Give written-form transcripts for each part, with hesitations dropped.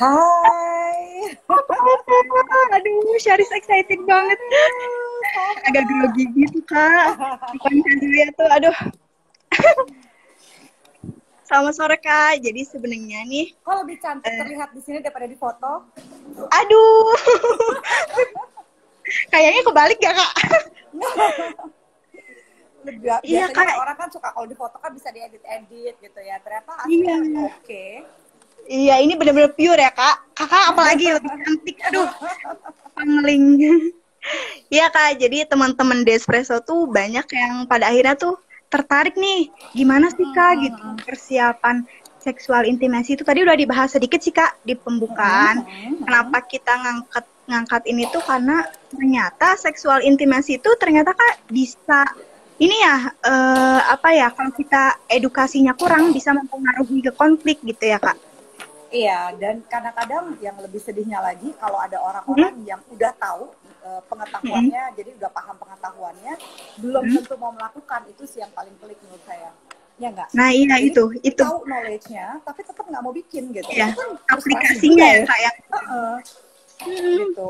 Hai. Aduh, Syaris excited banget. Agak grogi gitu, Kak. Bukan dulu ya tuh, aduh. Selamat sore, Kak. Jadi sebenarnya nih, Kok lebih cantik terlihat di sini daripada di foto? aduh. Kayaknya kebalik gak, Kak? Iya, Biasanya kan Kak. orang kan suka kalau di foto kan bisa diedit-edit gitu ya. Ternyata Iya. aslinya lebih oke. Iya, ini bener-bener pure ya, Kak. Kakak apalagi lebih cantik. Aduh, pangling. Iya, Kak. Jadi teman-teman Despresso tuh banyak yang pada akhirnya tuh tertarik nih. Gimana sih, Kak, gitu persiapan seksual intimasi itu tadi udah dibahas sedikit sih, Kak, di pembukaan. Kenapa kita ngangkat ini tuh karena ternyata seksual intimasi itu ternyata Kak bisa ini ya apa ya kalau kita edukasinya kurang bisa mempengaruhi ke konflik gitu ya, Kak. Iya, dan kadang-kadang yang lebih sedihnya lagi kalau ada Hmm? orang-orang yang udah tahu Hmm? pengetahuannya, jadi udah paham pengetahuannya, belum Hmm? tentu mau melakukan. Itu sih yang paling pelik menurut saya. Ya enggak? Nah, iya Jadi itu. tahu knowledge-nya, tapi tetap nggak mau bikin gitu. Iya, Itu kan frustrasi aplikasinya juga ya, ya. Kak ya. Heeh. Hmm. Gitu.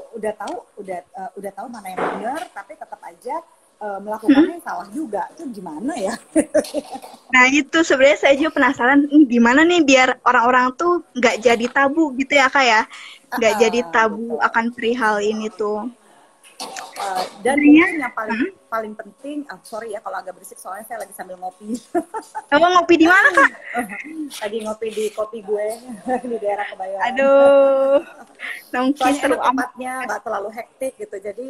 Udah tahu mana yang benar, tapi tetap aja Hmm. melakukannya yang salah juga. Itu gimana ya? Nah, itu sebenarnya saya juga penasaran gimana nih biar orang-orang tuh nggak jadi tabu gitu ya, Kak ya. Nggak jadi tabu Gitu. akan perihal ini tuh. Dan Sebenarnya, mungkin yang paling hmm? paling penting, sorry ya kalau agak berisik soalnya saya lagi sambil ngopi. Kamu ngopi di mana, Kak? Lagi ngopi di kopi gue di daerah Kebayoran. Aduh, nongki Soalnya seru enak amat. tempatnya, nggak terlalu hektik gitu. Jadi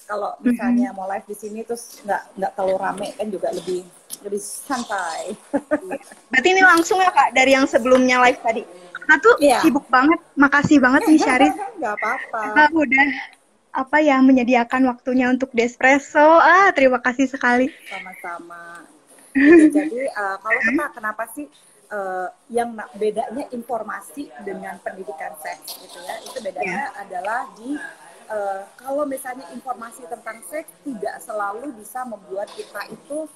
kalau Mhm. misalnya mau live di sini terus nggak terlalu rame kan juga lebih lebih santai. Berarti ini langsung ya Kak dari yang sebelumnya live tadi. Kakak tuh Iya, sibuk banget. Makasih banget nih Syaris. nggak apa-apa. Kakak udah apa ya menyediakan waktunya untuk Despresso. Ah, terima kasih sekali. Sama-sama. Gitu. Jadi kalau kenapa sih yang bedanya informasi dengan pendidikan seks gitu ya? Itu Ya. bedanya adalah di kalau misalnya informasi tentang seks tidak selalu bisa membuat kita itu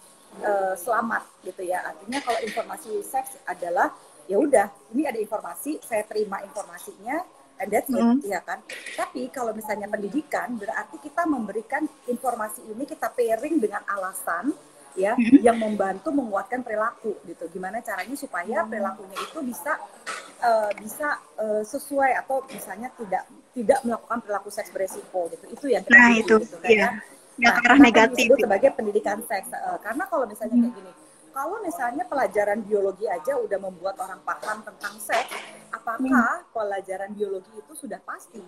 selamat gitu ya. Artinya kalau informasi seks adalah ya udah, ini ada informasi, saya terima informasinya, and that's it, Mm. ya kan. Tapi kalau misalnya pendidikan, berarti kita memberikan informasi ini, kita pairing dengan alasan ya yang membantu menguatkan perilaku gitu. Gimana caranya supaya perilakunya itu bisa sesuai atau misalnya tidak melakukan perilaku seks beresiko gitu. Itu yang kita Nah tuju itu, gitu kan iya. ya. Nggak Nah, ke arah kenapa negatif. disebut sebagai pendidikan seks? Karena kalau misalnya kayak gini, kalau misalnya pelajaran biologi aja udah membuat orang paham tentang seks, Hmm. apakah pelajaran biologi itu sudah pasti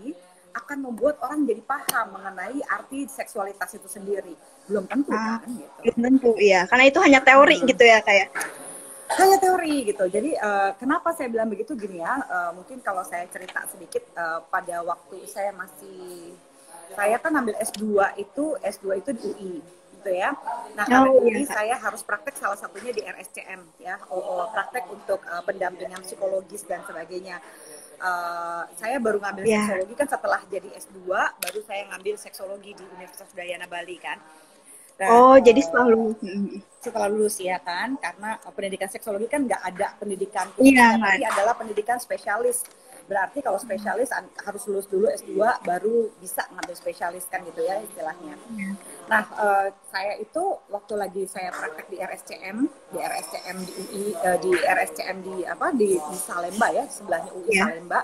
akan membuat orang jadi paham mengenai arti seksualitas itu sendiri? Belum tentu Ah, kan gitu. belum tentu, iya. Karena itu hanya teori gitu ya kayak. Hanya teori gitu. Jadi kenapa saya bilang begitu gini ya? Mungkin kalau saya cerita sedikit pada waktu saya kan ambil S2 itu di UI gitu ya. Nah, karena Oh di iya UI Kak. saya harus praktek salah satunya di RSCM ya. Praktek untuk pendampingan psikologis dan sebagainya. Saya baru ngambil Iya. seksologi kan setelah jadi S2, baru saya ngambil seksologi di Universitas Udayana Bali kan. Nah, Oh, jadi selalu. setelah lulus ya kan, karena pendidikan seksologi kan nggak ada pendidikan Iya, khususnya, nggak tapi ada. adalah pendidikan spesialis. Berarti kalau spesialis harus lulus dulu S2 baru bisa ngambil spesialis kan gitu ya istilahnya. Iya. Nah, saya itu waktu lagi saya praktek di RSCM di UI, di RSCM di Salemba ya, sebelahnya UI Iya. Salemba.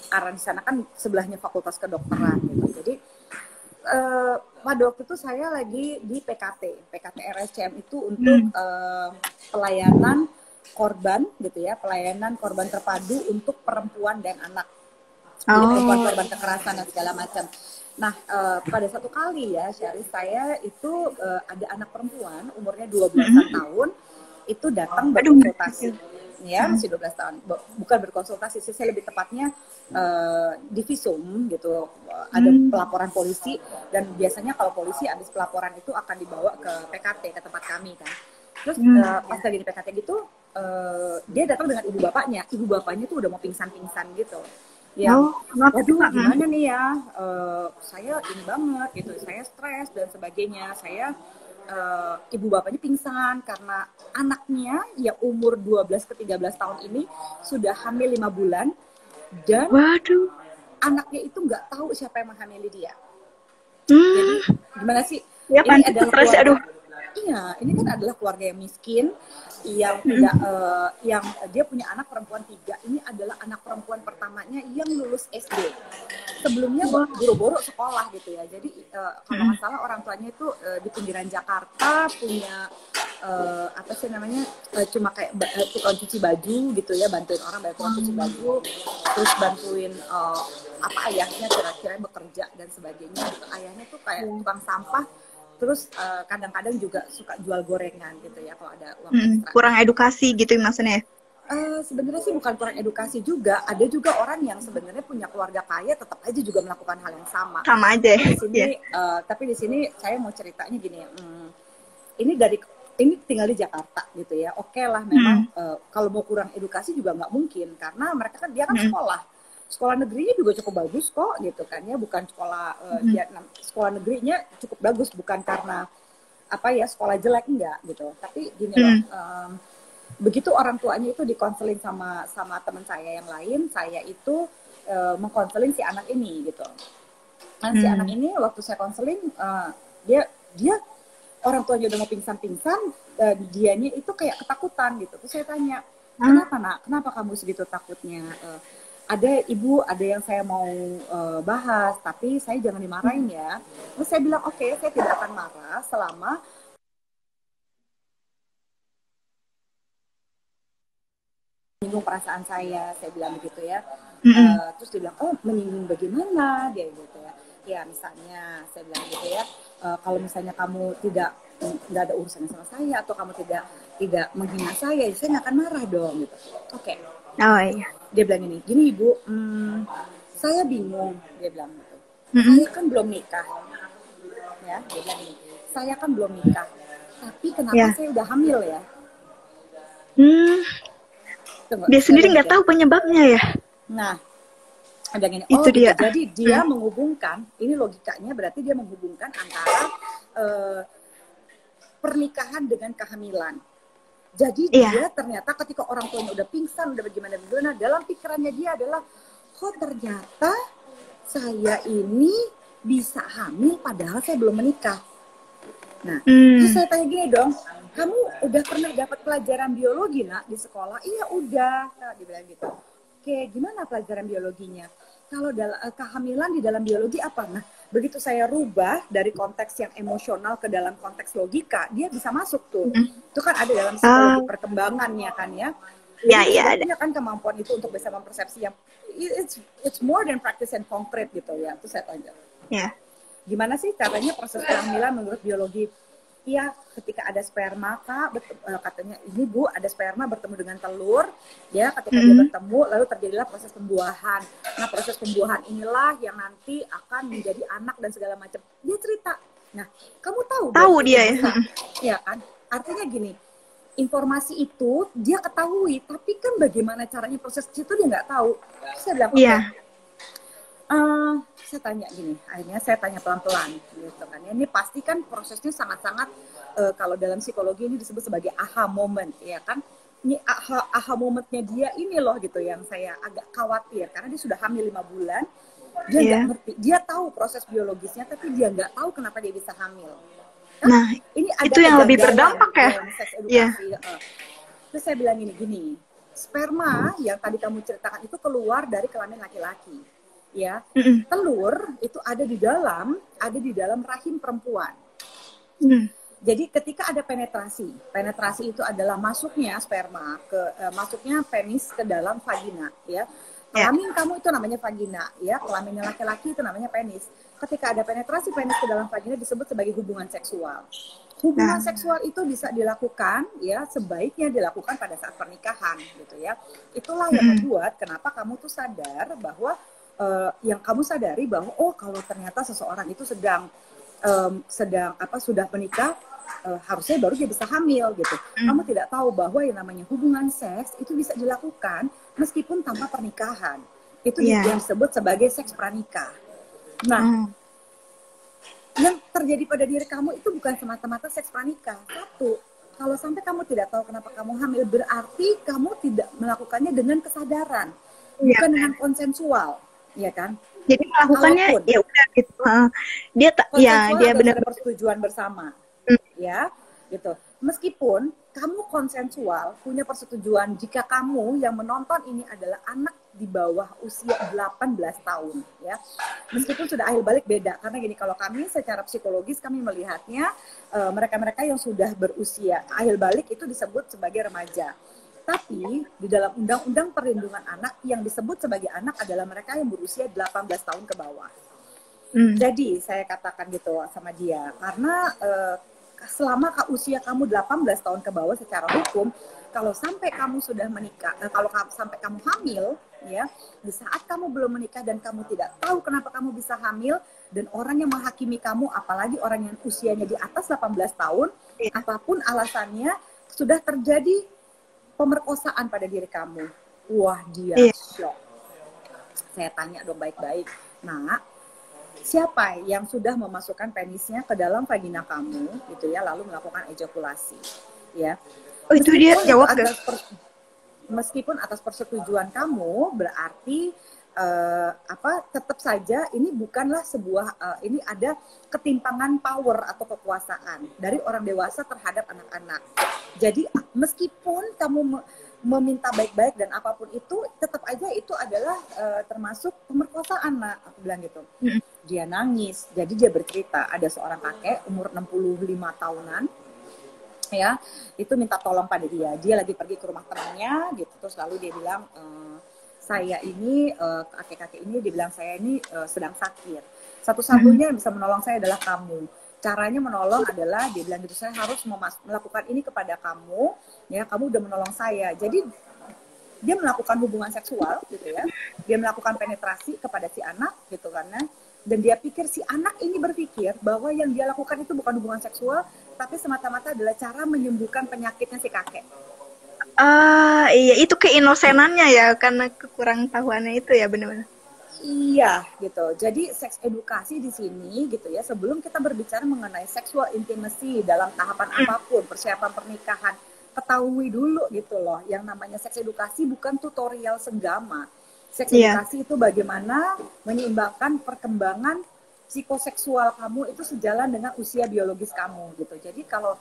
Karena di sana kan sebelahnya Fakultas Kedokteran gitu. Jadi pada waktu itu saya lagi di PKT RSCM itu untuk Hmm. pelayanan korban gitu ya, pelayanan korban terpadu untuk perempuan dan anak. Jadi perempuan Oh. korban kekerasan dan segala macam. Nah, pada satu kali ya, Syarif, saya itu ada anak perempuan umurnya 12-an Mm-mm. tahun itu datang Aduh, masih berkonsultasi. kecil. Ya, Hmm. masih 12 tahun. Bukan berkonsultasi sih, saya lebih tepatnya divisum gitu. Ada Hmm. pelaporan polisi dan biasanya kalau polisi habis pelaporan itu akan dibawa ke PKT, ke tempat kami kan. Terus Hmm. pas lagi di PKT gitu, dia datang dengan ibu bapaknya. Ibu bapaknya tuh udah mau pingsan-pingsan gitu. Yang, Oh, kenapa tuh waduh Kak? Hmm. gimana nih ya, saya ini banget gitu, saya stres dan sebagainya. Ibu bapaknya pingsan karena anaknya yang umur 12 ke 13 tahun ini sudah hamil 5 bulan dan Waduh. anaknya itu nggak tahu siapa yang menghamili dia. Jadi Hmm. gimana sih? Ya Ini pasti adalah stres, keluarga. aduh. Iya, ini kan adalah keluarga yang miskin, yang Mm-mm. tidak, yang dia punya anak perempuan 3. Ini adalah anak perempuan pertamanya yang lulus SD. Sebelumnya Wah. boro-boro sekolah gitu ya. Jadi kalau Mm-mm. nggak salah orang tuanya itu di pinggiran Jakarta, punya apa sih namanya, cuma kayak tukang cuci baju gitu ya, bantuin orang banyak tukang cuci baju, terus bantuin apa ayahnya kira-kira bekerja dan sebagainya. Ayahnya tuh kayak tukang sampah, terus kadang-kadang juga suka jual gorengan gitu ya kalau ada uang Mm-mm. ekstra. Kurang edukasi gitu maksudnya. Sebenarnya sih bukan kurang edukasi juga, ada juga orang yang sebenarnya punya keluarga kaya tetap aja juga melakukan hal yang sama. Sama aja Tapi di sini, ya. tapi di sini saya mau ceritanya gini, ini tinggal di Jakarta gitu ya. Oke lah, memang kalau mau kurang edukasi juga nggak mungkin karena mereka kan dia kan sekolah negerinya juga cukup bagus kok gitu kan ya, bukan sekolah sekolah negerinya cukup bagus bukan karena apa ya sekolah jelek enggak gitu. Tapi gini loh. Begitu orang tuanya itu dikonseling sama teman saya yang lain, saya itu mengkonseling si anak ini gitu. Nah, si anak ini waktu saya konseling dia orang tuanya udah mau pingsan-pingsan, dianya itu kayak ketakutan gitu. Terus saya tanya, kenapa nak? Kenapa kamu segitu takutnya? Ada ibu, ada yang saya mau bahas, tapi saya jangan dimarahin ya. Terus saya bilang oke, saya tidak akan marah selama menyinggung perasaan saya bilang begitu ya. Terus dia bilang, oh menyinggung bagaimana? Dia gitu ya. Ya misalnya, saya bilang gitu ya, kalau misalnya kamu nggak ada urusan sama saya atau kamu tidak menghina saya, ya saya nggak akan marah dong gitu. Oke. Oh iya. Dia bilang gini ibu, saya bingung, dia bilang gitu. Saya kan belum nikah, ya. Dia bilang gini, saya kan belum nikah, tapi kenapa saya udah hamil ya? Tunggu, dia sendiri nggak tahu penyebabnya ya. Nah, ada gini, itu dia. Gitu. Jadi dia menghubungkan, ini logikanya berarti dia menghubungkan antara pernikahan dengan kehamilan. Jadi dia ternyata ketika orang tuanya udah pingsan, udah bagaimana, dalam pikirannya dia adalah, kok ternyata saya ini bisa hamil padahal saya belum menikah. Nah, terus saya tanya gini dong, kamu udah pernah dapat pelajaran biologi nak di sekolah? Iya udah, dia bilang gitu. Oke, gimana pelajaran biologinya? Kalau kehamilan di dalam biologi apa? Nah, begitu saya rubah dari konteks yang emosional ke dalam konteks logika, dia bisa masuk tuh. Itu kan ada dalam psikologi perkembangannya kan ya. Iya, ada kan kemampuan itu untuk bisa mempersepsi yang it's more than practice and concrete gitu ya. Terus saya tanya. Ya. Gimana sih caranya proses kehamilan menurut biologi? Iya, ketika ada sperma, katanya ini Bu, ada sperma bertemu dengan telur, ya ketika dia bertemu, lalu terjadilah proses pembuahan. Nah, proses pembuahan inilah yang nanti akan menjadi anak dan segala macam. Dia cerita. Nah, kamu tahu dia ya? Ya kan? Artinya gini, informasi itu dia ketahui, tapi kan bagaimana caranya proses itu dia nggak tahu. Saya bilang, saya tanya gini, akhirnya saya tanya pelan-pelan gitu kan. Ini pasti kan prosesnya sangat-sangat kalau dalam psikologi ini disebut sebagai aha moment ya kan. Ini aha momentnya dia ini loh gitu yang saya agak khawatir karena dia sudah hamil 5 bulan. Dia nggak ngerti, dia tahu proses biologisnya tapi dia nggak tahu kenapa dia bisa hamil. Nah, ini itu yang lebih berdampak ya. Terus saya bilang gini, sperma yang tadi kamu ceritakan itu keluar dari kelamin laki-laki. Ya, telur itu ada di dalam rahim perempuan. Jadi ketika ada penetrasi itu adalah masuknya sperma masuknya penis ke dalam vagina, ya. Kelamin kamu itu namanya vagina, ya. Kelaminnya laki-laki itu namanya penis. Ketika ada penetrasi penis ke dalam vagina disebut sebagai hubungan seksual. Hubungan seksual itu bisa dilakukan, ya, sebaiknya dilakukan pada saat pernikahan, gitu ya. Itulah yang membuat kenapa kamu tuh sadar bahwa yang kamu sadari bahwa kalau ternyata seseorang itu sedang sudah menikah, harusnya baru dia bisa hamil gitu. Kamu tidak tahu bahwa yang namanya hubungan seks itu bisa dilakukan meskipun tanpa pernikahan. Itu yang disebut sebagai seks pranikah. Nah, yang terjadi pada diri kamu itu bukan semata-mata seks pranikah. Satu, kalau sampai kamu tidak tahu kenapa kamu hamil, berarti kamu tidak melakukannya dengan kesadaran. Iya. bukan dengan konsensual, ya kan? Jadi melakukannya Kalaupun ya udah gitu. Dia ya konsensual dia adalah benar. ada persetujuan bersama, Hmm. ya, gitu. Meskipun kamu konsensual, punya persetujuan jika kamu yang menonton ini adalah anak di bawah usia 18 tahun, ya. Meskipun sudah akhir balik beda, karena gini, kalau kami secara psikologis kami melihatnya mereka-mereka yang sudah berusia akhir balik itu disebut sebagai remaja. Tapi di dalam Undang-Undang Perlindungan Anak yang disebut sebagai anak adalah mereka yang berusia 18 tahun ke bawah. Jadi saya katakan gitu sama dia, karena selama usia kamu 18 tahun ke bawah secara hukum, kalau sampai kamu sudah menikah, kalau sampai kamu hamil, ya, di saat kamu belum menikah dan kamu tidak tahu kenapa kamu bisa hamil, dan orang yang menghakimi kamu, apalagi orang yang usianya di atas 18 tahun, apapun alasannya, sudah terjadi pemerkosaan pada diri kamu. Wah, dia shock. Saya tanya dong baik-baik, nah, siapa yang sudah memasukkan penisnya ke dalam vagina kamu, gitu ya, lalu melakukan ejakulasi, ya? Oh, itu dia jawab gak? Meskipun atas persetujuan kamu, berarti tetap saja ini bukanlah sebuah ini ada ketimpangan power atau kekuasaan dari orang dewasa terhadap anak-anak. Jadi meskipun kamu meminta baik-baik dan apapun itu, tetap aja itu adalah termasuk pemerkosaan, Nak. Aku bilang gitu. Dia nangis, jadi dia bercerita ada seorang kakek umur 65 tahunan, ya, itu minta tolong pada dia lagi pergi ke rumah temannya gitu, terus lalu dia bilang saya ini kakek-kakek ini, dia bilang saya ini sedang sakit, satu-satunya yang bisa menolong saya adalah kamu. Caranya menolong adalah, dia bilang gitu, saya harus melakukan ini kepada kamu, ya, kamu udah menolong saya. Jadi dia melakukan hubungan seksual gitu ya, dia melakukan penetrasi kepada si anak gitu, karena dan dia pikir, si anak ini berpikir bahwa yang dia lakukan itu bukan hubungan seksual, tapi semata-mata adalah cara menyembuhkan penyakitnya si kakek. Iya, itu keinosenannya ya, karena kekurang tahuannya itu ya, benar-benar. Iya, gitu. Jadi seks edukasi di sini gitu ya, sebelum kita berbicara mengenai sexual intimacy dalam tahapan apapun, persiapan pernikahan, ketahui dulu gitu loh, yang namanya seks edukasi bukan tutorial senggama. Seks edukasi itu bagaimana menyeimbangkan perkembangan psikoseksual kamu itu sejalan dengan usia biologis kamu gitu. Jadi kalau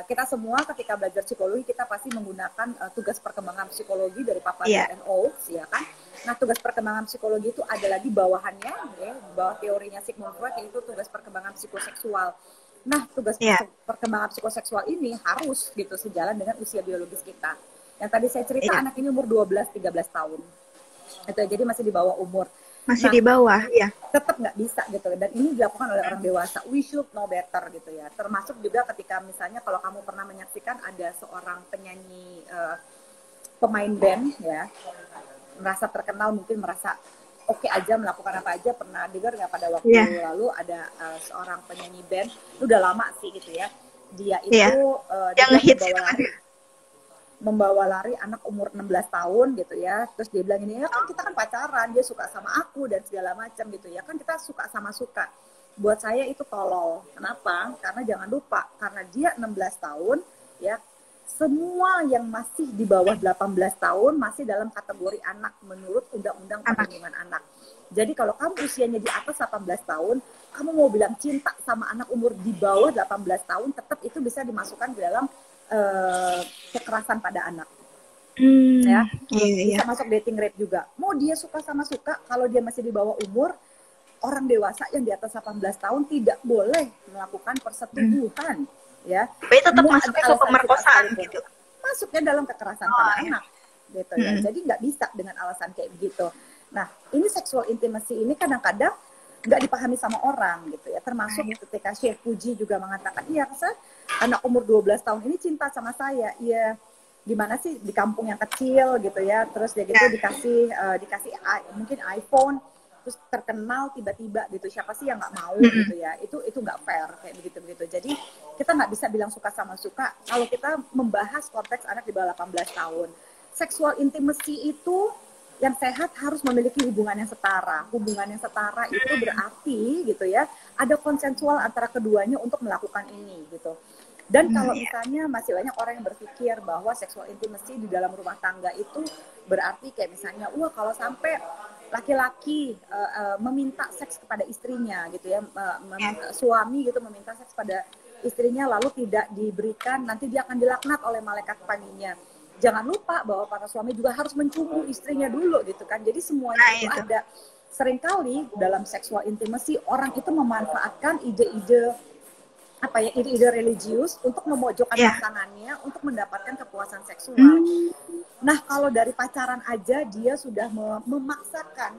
kita semua ketika belajar psikologi, kita pasti menggunakan tugas perkembangan psikologi dari Papa and Oaks, ya kan? Nah, tugas perkembangan psikologi itu ada lagi bawahannya, ya, bawah teorinya Sigmund Freud, yaitu tugas perkembangan psikoseksual. Nah, tugas perkembangan psikoseksual ini harus gitu sejalan dengan usia biologis kita. Yang tadi saya cerita, anak ini umur 12-13 tahun. Itu jadi masih di bawah umur. Masih di bawah, ya. Tetap nggak bisa gitu. Dan ini dilakukan oleh orang dewasa. We should know better gitu ya. Termasuk juga ketika misalnya kalau kamu pernah menyaksikan ada seorang penyanyi, pemain band ya, merasa terkenal, mungkin merasa oke aja melakukan apa aja. Pernah dengar nggak pada waktu lalu ada seorang penyanyi band, itu udah lama sih gitu ya, dia itu yang hits itu membawa lari anak umur 16 tahun gitu ya, terus dia bilang ini, ya kan kita kan pacaran, dia suka sama aku dan segala macam gitu ya, kan kita suka sama suka. Buat saya itu tolol. Kenapa? Karena jangan lupa, karena dia 16 tahun ya, semua yang masih di bawah 18 tahun masih dalam kategori anak menurut Undang-Undang Perlindungan Anak. Jadi kalau kamu usianya di atas 18 tahun, kamu mau bilang cinta sama anak umur di bawah 18 tahun, tetap itu bisa dimasukkan ke dalam kekerasan pada anak. Ya, bisa masuk dating rape juga. Mau dia suka sama suka, kalau dia masih di bawah umur, orang dewasa yang di atas 18 tahun tidak boleh melakukan persetubuhan. Ya, tapi tetap masuknya ke pemerkosaan gitu. Masuknya dalam kekerasan pada anak, gitu ya. Jadi nggak bisa dengan alasan kayak begitu. Nah, ini sexual intimacy ini kadang-kadang nggak dipahami sama orang gitu ya. Termasuk ketika Chef Puji juga mengatakan, iya, anak umur 12 tahun ini cinta sama saya. Iya, gimana sih di kampung yang kecil gitu ya. Terus dia gitu dikasih mungkin iPhone, terus terkenal tiba-tiba gitu, siapa sih yang nggak mau gitu ya, itu nggak fair kayak begitu. Jadi kita nggak bisa bilang suka sama suka kalau kita membahas konteks anak di bawah 18 tahun. Sexual intimacy itu yang sehat harus memiliki hubungan yang setara. Hubungan yang setara itu berarti gitu ya, ada konsensual antara keduanya untuk melakukan ini gitu. Dan kalau misalnya masih banyak orang yang berpikir bahwa sexual intimacy di dalam rumah tangga itu berarti kayak misalnya, wah kalau sampai laki-laki meminta seks kepada istrinya gitu ya, suami gitu meminta seks pada istrinya lalu tidak diberikan, nanti dia akan dilaknat oleh malaikat paginya. Jangan lupa bahwa para suami juga harus mencumbu istrinya dulu gitu kan. Jadi semuanya itu ada. Seringkali dalam sexual intimacy orang itu memanfaatkan ide-ide ide-ide religius untuk memojokkan pasangannya untuk mendapatkan kepuasan seksual. Nah, kalau dari pacaran aja dia sudah memaksakan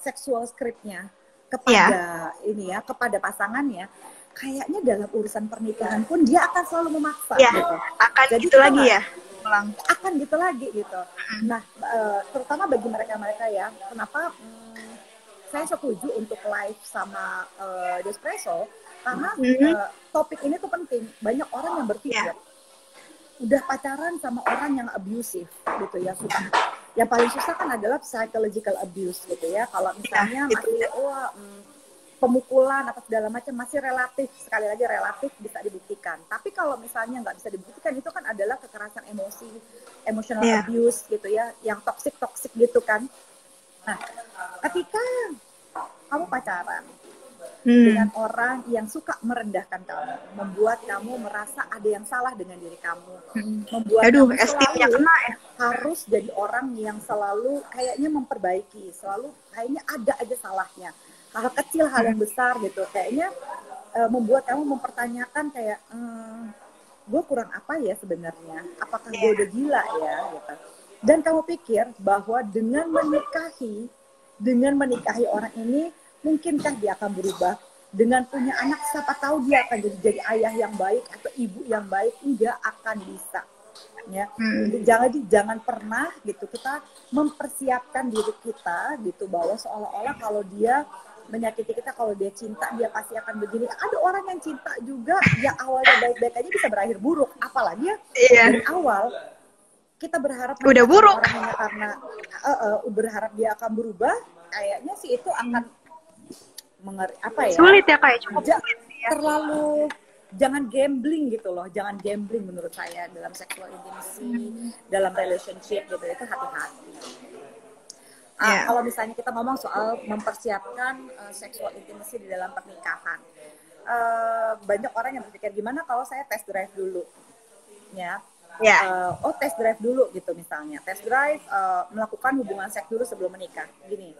seksual scriptnya kepada kepada pasangannya, kayaknya dalam urusan pernikahan pun dia akan selalu memaksa gitu. Akan jadi gitu lagi ya. Akan gitu lagi gitu. Nah, terutama bagi mereka-mereka ya, kenapa saya setuju untuk live sama Despresso karena topik ini tuh penting. Banyak orang yang berpikir udah pacaran sama orang yang abusive gitu ya, yang paling susah kan adalah psychological abuse gitu ya. Kalau misalnya masih pemukulan atau segala macam masih relatif, sekali lagi relatif bisa dibuktikan. Tapi kalau misalnya nggak bisa dibuktikan, itu kan adalah kekerasan emosi, emotional abuse gitu ya, yang toxic gitu kan. Nah, ketika kamu pacaran dengan orang yang suka merendahkan kamu, membuat kamu merasa ada yang salah dengan diri kamu, membuat kamu selalu harus jadi orang yang selalu kayaknya memperbaiki, selalu kayaknya ada aja salahnya, hal kecil, hal yang besar gitu, kayaknya membuat kamu mempertanyakan kayak gue kurang apa ya sebenarnya, apakah gue udah gila ya gitu. Dan kamu pikir bahwa dengan menikahi orang ini, mungkinkah dia akan berubah? Dengan punya anak, siapa tahu dia akan jadi ayah yang baik atau ibu yang baik? Enggak akan bisa. Ya, jangan pernah gitu kita mempersiapkan diri kita gitu bahwa seolah-olah kalau dia menyakiti kita, kalau dia cinta dia pasti akan begini. Ada orang yang cinta juga yang awalnya baik-baik aja bisa berakhir buruk. Apalagi ya dari awal kita berharap udah buruk orang hanya karena berharap dia akan berubah, kayaknya sih itu akan sulit ya kayak terlalu jangan gambling gitu loh, jangan gambling menurut saya dalam sexual intimacy, dalam relationship gitu, itu hati-hati. Kalau misalnya kita ngomong soal mempersiapkan sexual intimacy di dalam pernikahan, banyak orang yang berpikir gimana kalau saya test drive dulu, ya. Test drive dulu gitu misalnya, test drive melakukan hubungan seks dulu sebelum menikah, gini.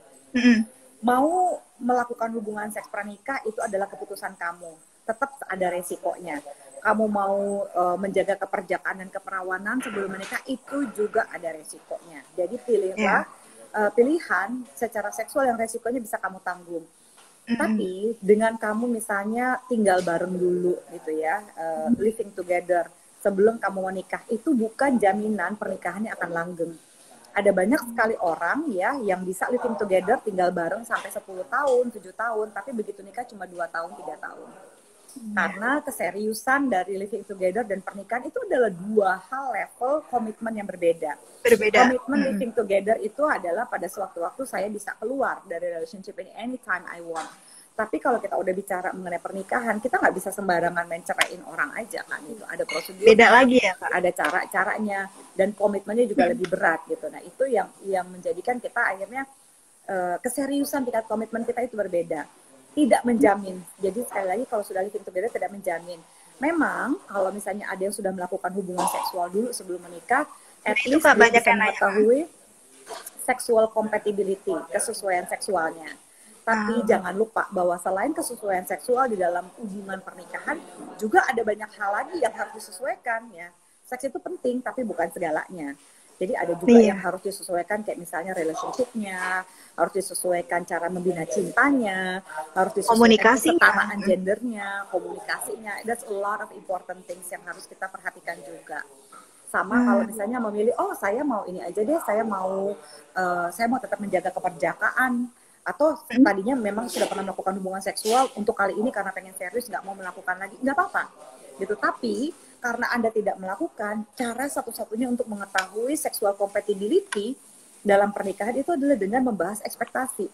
Mau melakukan hubungan seks pranikah itu adalah keputusan kamu, tetap ada resikonya. Kamu mau menjaga keperjakaan dan keperawanan sebelum menikah, itu juga ada resikonya. Jadi pilihlah pilihan secara seksual yang resikonya bisa kamu tanggung. Tapi dengan kamu misalnya tinggal bareng dulu gitu ya, living together sebelum kamu menikah, itu bukan jaminan pernikahannya akan langgeng. Ada banyak sekali orang ya yang bisa living together, tinggal bareng sampai 10 tahun, 7 tahun, tapi begitu nikah cuma 2 tahun, 3 tahun. Karena keseriusan dari living together dan pernikahan itu adalah dua hal level komitmen yang berbeda. Komitmen living together itu adalah pada sewaktu-waktu saya bisa keluar dari relationship ini anytime I want. Tapi kalau kita udah bicara mengenai pernikahan, kita nggak bisa sembarangan main ceraiin orang aja kan, itu ada prosedur, beda lagi ya, ada cara-caranya, dan komitmennya juga lebih berat gitu. Nah itu yang menjadikan kita akhirnya keseriusan tingkat komitmen kita itu berbeda, tidak menjamin. Jadi sekali lagi kalau sudah living together tidak menjamin. Memang kalau misalnya ada yang sudah melakukan hubungan seksual dulu sebelum menikah, at least dia bisa mengetahui sexual compatibility, kesesuaian seksualnya. Tapi jangan lupa bahwa selain kesesuaian seksual di dalam hubungan pernikahan, juga ada banyak hal lagi yang harus disesuaikan ya. Seks itu penting, tapi bukan segalanya. Jadi ada juga yang harus disesuaikan, kayak misalnya relationship-nya, harus disesuaikan cara membina cintanya, harus disesuaikan kesetaraan gendernya, komunikasinya. That's a lot of important things yang harus kita perhatikan juga. Sama kalau misalnya memilih, saya mau ini aja deh, saya mau tetap menjaga keperjakaan, atau tadinya memang sudah pernah melakukan hubungan seksual, untuk kali ini karena pengen serius nggak mau melakukan lagi, nggak apa-apa gitu. Tapi karena Anda tidak melakukan, cara satu-satunya untuk mengetahui sexual compatibility dalam pernikahan itu adalah dengan membahas ekspektasi.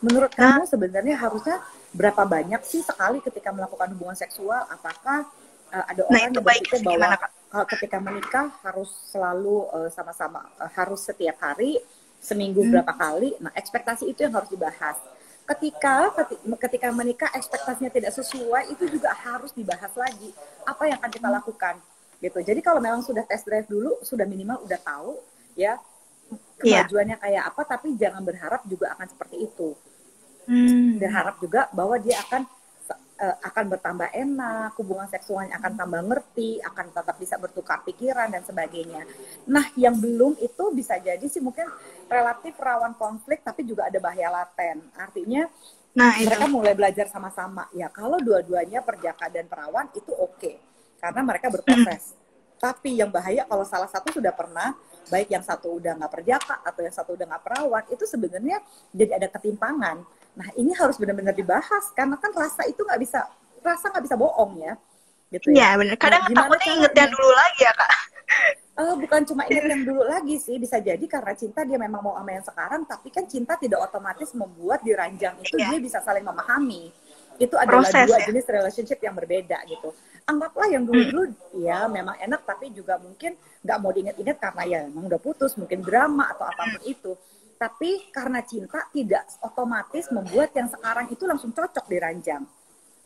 Menurut kamu sebenarnya harusnya berapa banyak sih sekali ketika melakukan hubungan seksual? Apakah Ada Nah, orang itu yang baiknya berpikir bahwa gimana, Kak? ketika menikah harus selalu sama-sama, harus setiap hari, seminggu Hmm. berapa kali. Nah, ekspektasi itu yang harus dibahas. Ketika menikah ekspektasinya tidak sesuai, itu juga harus dibahas lagi apa yang akan kita lakukan gitu. Jadi kalau memang sudah test drive dulu, sudah minimal udah tahu ya Iya. kemajuannya kayak apa, tapi jangan berharap juga akan seperti itu. Hmm. Berharap juga bahwa dia akan bertambah enak, hubungan seksualnya akan tambah ngerti, akan tetap bisa bertukar pikiran dan sebagainya. Nah, yang belum itu bisa jadi sih mungkin relatif rawan konflik, tapi juga ada bahaya laten. Artinya Nah, itu. mereka mulai belajar sama-sama. Ya, kalau dua-duanya perjaka dan perawan itu oke, karena mereka Hmm. berproses. Tapi yang bahaya kalau salah satu sudah pernah, baik yang satu udah nggak perjaka atau yang satu udah nggak perawan, itu sebenarnya jadi ada ketimpangan. Nah, ini harus benar-benar dibahas karena kan rasa nggak bisa bohong ya, gitu Iya, ya. bener. Nah, Kadang gimana takutnya inget yang caranya? dulu lagi ya, Kak. Bukan cuma ingat yang dulu lagi sih, bisa jadi karena cinta dia memang mau sama yang sekarang, tapi kan cinta tidak otomatis membuat di ranjang itu Iya, dia bisa saling memahami. Itu adalah proses dua ya. jenis relationship yang berbeda gitu. Anggaplah yang dulu-dulu ya memang enak, tapi juga mungkin nggak mau diingat-ingat karena ya memang udah putus, mungkin drama atau apapun itu. Tapi karena cinta tidak otomatis membuat yang sekarang itu langsung cocok di ranjang.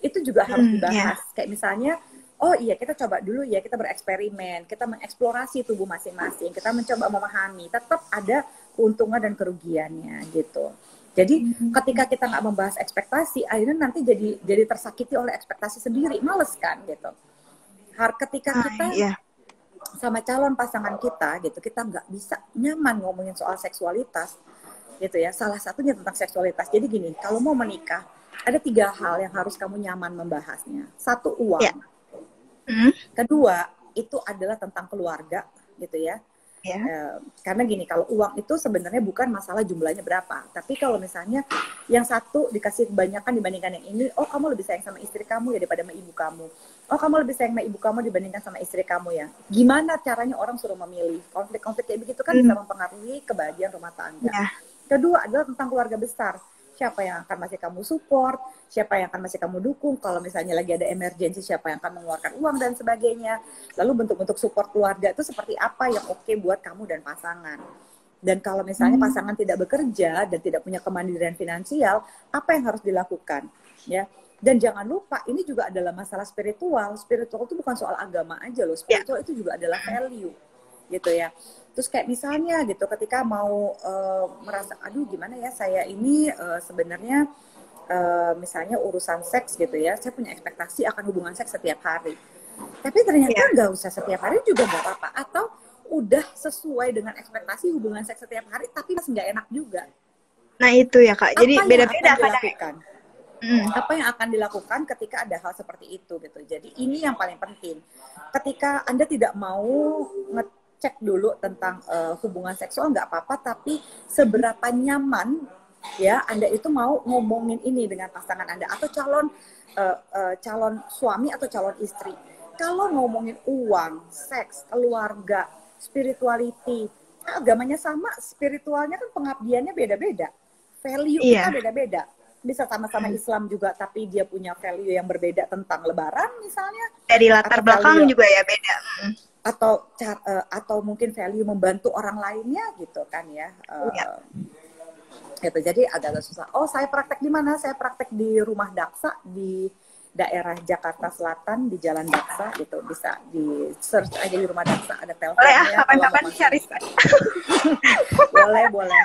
Itu juga harus Ya. dibahas. Kayak misalnya, oh iya kita coba dulu ya, kita bereksperimen, kita mengeksplorasi tubuh masing-masing, kita mencoba memahami, tetap ada keuntungan dan kerugiannya gitu. Jadi ketika kita nggak membahas ekspektasi, akhirnya nanti jadi tersakiti oleh ekspektasi sendiri, males kan gitu. Ketika Ah, kita iya. sama calon pasangan kita gitu, kita nggak bisa nyaman ngomongin soal seksualitas gitu ya. Salah satunya tentang seksualitas. Jadi gini, kalau mau menikah ada 3 hal yang harus kamu nyaman membahasnya. Satu, Ya. uang. Hmm. Kedua, itu adalah tentang keluarga gitu ya. Ya. Karena gini, kalau uang itu sebenarnya bukan masalah jumlahnya berapa, tapi kalau misalnya yang satu dikasih kebanyakan dibandingkan yang ini, oh kamu lebih sayang sama istri kamu ya daripada sama ibu kamu, oh kamu lebih sayang sama ibu kamu dibandingkan sama istri kamu ya. Gimana caranya orang suruh memilih? Konflik-konflik kayak begitu kan bisa Hmm. mempengaruhi kebahagiaan rumah tangga. Ya. Kedua adalah tentang keluarga besar. Siapa yang akan masih kamu support, siapa yang akan masih kamu dukung, kalau misalnya lagi ada emergency, siapa yang akan mengeluarkan uang dan sebagainya. Lalu bentuk-bentuk support keluarga itu seperti apa yang oke buat kamu dan pasangan. Dan kalau misalnya pasangan tidak bekerja dan tidak punya kemandirian finansial, apa yang harus dilakukan? Ya. Dan jangan lupa, ini juga adalah masalah spiritual. Spiritual itu bukan soal agama aja loh. Ya. Spiritual itu juga adalah value, gitu ya. Terus kayak misalnya gitu, ketika mau merasa, aduh gimana ya saya ini sebenarnya misalnya urusan seks gitu ya, saya punya ekspektasi akan hubungan seks setiap hari. Tapi ternyata Ya. nggak usah setiap hari juga nggak apa-apa. Atau udah sesuai dengan ekspektasi hubungan seks setiap hari, tapi masih nggak enak juga. Nah, itu ya, Kak. Jadi Apa yang beda-beda akan kadang. dilakukan? Hmm. Apa yang akan dilakukan ketika ada hal seperti itu gitu. Jadi ini yang paling penting. Ketika Anda tidak mau ngecek dulu tentang hubungan seksual nggak apa-apa, tapi seberapa nyaman ya Anda itu mau ngomongin ini dengan pasangan Anda atau calon suami atau calon istri. Kalau ngomongin uang, seks, keluarga, spirituality, agamanya sama, spiritualnya kan pengabdiannya beda-beda. Value kita Iya. beda-beda. Bisa sama-sama Islam juga, tapi dia punya value yang berbeda tentang Lebaran misalnya, Dari latar atau belakang value juga ya beda. atau mungkin value membantu orang lainnya gitu kan ya. Iya. Gitu. Jadi agak-agak susah. Oh, saya praktek di mana? Saya praktek di Rumah Daksa di daerah Jakarta Selatan di Jalan Daksa gitu. Bisa di search aja di Rumah Daksa, ada Boleh teleponnya. kapan-kapan Kalau mau cari.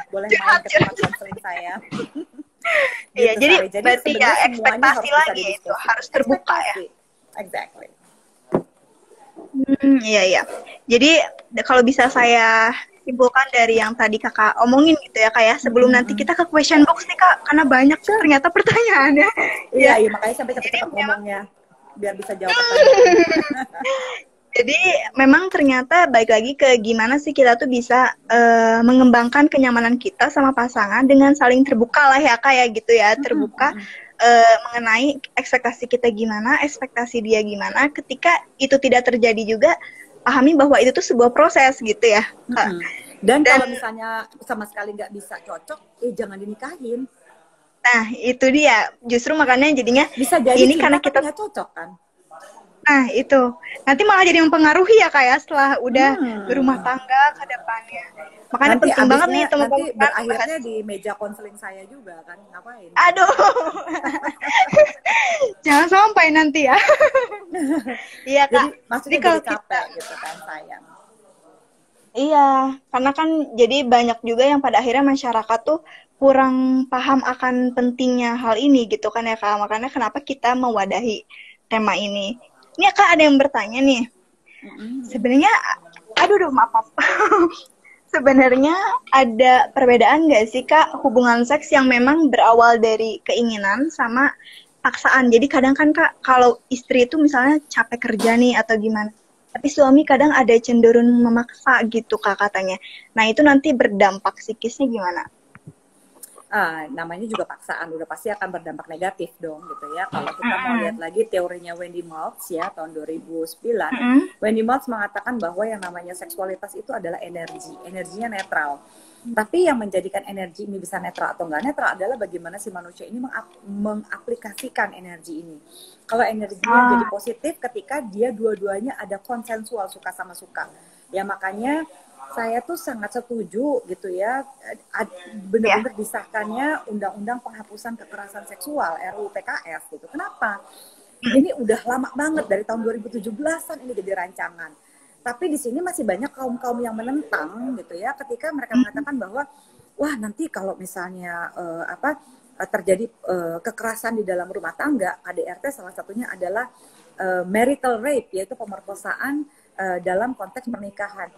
boleh main ke tempat konseling saya. Iya, Gitu, jadi Sari. berarti ya sebenarnya semuanya ekspektasi harus bisa lagi itu didiskusi. harus terbuka ya. Ekspektasi. Exactly. Iya, iya. Jadi kalau bisa saya simpulkan dari yang tadi kakak omongin gitu ya, kayak sebelum nanti kita ke question box nih kak, karena banyak ternyata pertanyaannya. Iya, makanya sampai Jadi cepat-cepat memang ngomongnya biar bisa jawab pertanyaan. Jadi memang ternyata baik lagi ke gimana sih kita tuh bisa mengembangkan kenyamanan kita sama pasangan dengan saling terbuka lah ya kak ya gitu ya, terbuka mengenai ekspektasi kita gimana, ekspektasi dia gimana. Ketika itu tidak terjadi juga, pahami bahwa itu tuh sebuah proses gitu ya kak. Dan kalau misalnya sama sekali nggak bisa cocok, jangan dinikahin. Nah itu dia, justru makanya jadinya Bisa jadi ini cinta karena tapi kita nggak cocok kan. Nah, itu. Nanti malah jadi mempengaruhi ya, Kak ya, setelah udah berumah tangga ke depannya. Makanya Nanti penting banget nih nanti teman-teman bahas. berakhirnya di meja konseling saya juga kan, ngapain? Aduh. Jangan sampai nanti ya. Iya, Jadi Kak. Jadi maksudnya kalau jadi kita capek gitu kan, sayang. iya, karena kan jadi banyak juga yang pada akhirnya masyarakat tuh kurang paham akan pentingnya hal ini gitu kan ya Kak. Makanya kenapa kita mewadahi tema ini. Ini Kak ada yang bertanya nih. Sebenarnya, aduh duh, maaf. Sebenarnya ada perbedaan nggak sih Kak hubungan seks yang memang berawal dari keinginan sama paksaan. Jadi kadang kan Kak kalau istri itu misalnya capek kerja nih atau gimana. Tapi suami kadang ada cenderung memaksa gitu Kak katanya. Nah itu nanti berdampak psikisnya gimana? Namanya juga paksaan, udah pasti akan berdampak negatif dong gitu ya. Kalau kita mau lihat lagi teorinya Wendy Maltz ya tahun 2009, Wendy Maltz mengatakan bahwa yang namanya seksualitas itu adalah energi, energinya netral. Tapi yang menjadikan energi ini bisa netral atau enggak netral adalah bagaimana si manusia ini mengaplikasikan energi ini. Kalau energinya jadi positif ketika dia dua-duanya ada konsensual, suka sama suka. Ya makanya saya tuh sangat setuju gitu ya, benar-benar disahkannya undang-undang penghapusan kekerasan seksual RUU PKS gitu. Kenapa? Ini udah lama banget dari tahun 2017-an ini jadi rancangan. Tapi di sini masih banyak kaum-kaum yang menentang gitu ya, ketika mereka mengatakan bahwa wah nanti kalau misalnya terjadi kekerasan di dalam rumah tangga, KDRT salah satunya adalah marital rape, yaitu pemerkosaan dalam konteks pernikahan.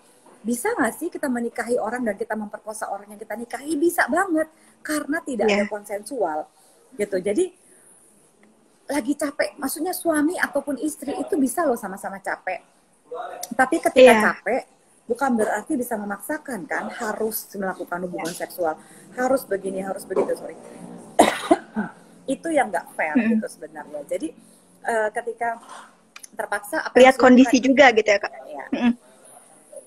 Bisa nggak sih kita menikahi orang dan kita memperkosa orang yang kita nikahi? Bisa banget, karena tidak ada konsensual gitu. Jadi lagi capek, maksudnya suami ataupun istri itu bisa loh sama-sama capek. Tapi ketika capek, bukan berarti bisa memaksakan kan, harus melakukan hubungan seksual, harus begini, harus begitu, sorry. Itu yang nggak fair gitu sebenarnya. Jadi ketika terpaksa, lihat kondisi juga gitu ya Kak. Ya.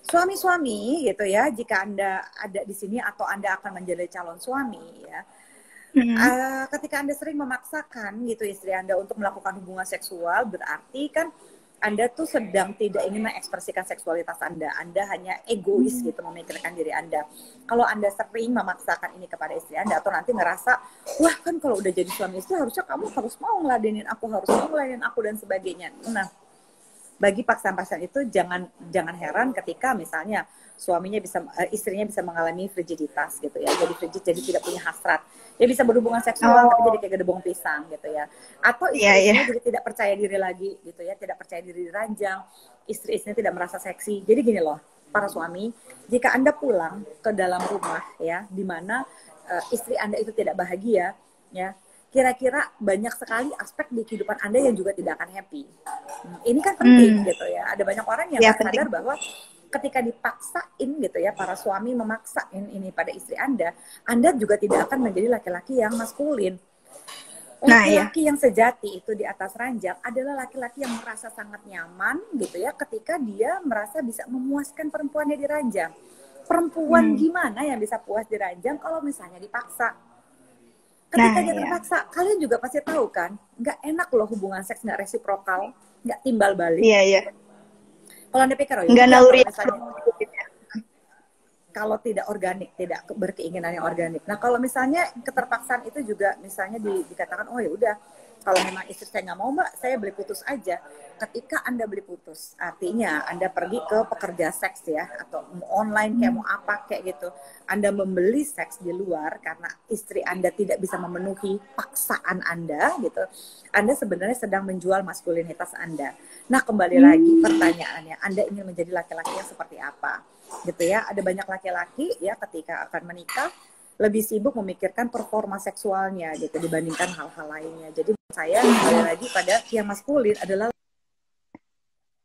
Suami-suami gitu ya, jika Anda ada di sini atau Anda akan menjadi calon suami ya, ketika Anda sering memaksakan gitu istri Anda untuk melakukan hubungan seksual, berarti kan Anda tuh sedang tidak ingin mengekspresikan seksualitas Anda. Anda hanya egois gitu memikirkan diri Anda. Kalau Anda sering memaksakan ini kepada istri Anda atau nanti ngerasa, wah kan kalau udah jadi suami istri harusnya kamu harus mau ngeladenin aku, harus mau ngeladenin aku dan sebagainya. Nah, bagi paksaan-paksaan itu jangan heran ketika misalnya suaminya istrinya bisa mengalami frigiditas gitu ya, jadi frigid, jadi tidak punya hasrat, dia bisa berhubungan seksual tapi jadi kayak gedebong pisang gitu ya, atau istrinya jadi tidak percaya diri lagi gitu ya, tidak percaya diri di ranjang, istri-istrinya tidak merasa seksi. Jadi gini loh para suami, jika Anda pulang ke dalam rumah ya, di mana istri Anda itu tidak bahagia ya, kira-kira banyak sekali aspek di kehidupan Anda yang juga tidak akan happy. Ini kan penting gitu ya. Ada banyak orang yang sadar bahwa ketika dipaksain gitu ya, para suami memaksain ini pada istri Anda juga tidak akan menjadi laki-laki yang maskulin. Laki-laki yang sejati itu di atas ranjang adalah laki-laki yang merasa sangat nyaman gitu ya, ketika dia merasa bisa memuaskan perempuannya di ranjang. Perempuan gimana yang bisa puas di ranjang kalau misalnya dipaksa? Ketika dia terpaksa, kalian juga pasti tahu kan, nggak enak loh hubungan seks nggak resiprokal, nggak timbal balik. Iya. Kalau Anda pikir, nggak naluri kalau tidak organik, tidak berkeinginan yang organik. Nah kalau misalnya keterpaksaan itu juga misalnya dikatakan, oh ya udah, kalau memang istri saya nggak mau mbak, saya beli putus aja. Ketika Anda beli putus, artinya Anda pergi ke pekerja seks ya, atau online kayak mau apa kayak gitu. Anda membeli seks di luar karena istri Anda tidak bisa memenuhi paksaan Anda gitu. Anda sebenarnya sedang menjual maskulinitas Anda. Nah kembali lagi pertanyaannya, Anda ingin menjadi laki-laki yang seperti apa? Gitu ya, ada banyak laki-laki ya ketika akan menikah lebih sibuk memikirkan performa seksualnya gitu dibandingkan hal-hal lainnya. Jadi saya kembali lagi pada yang maskulin adalah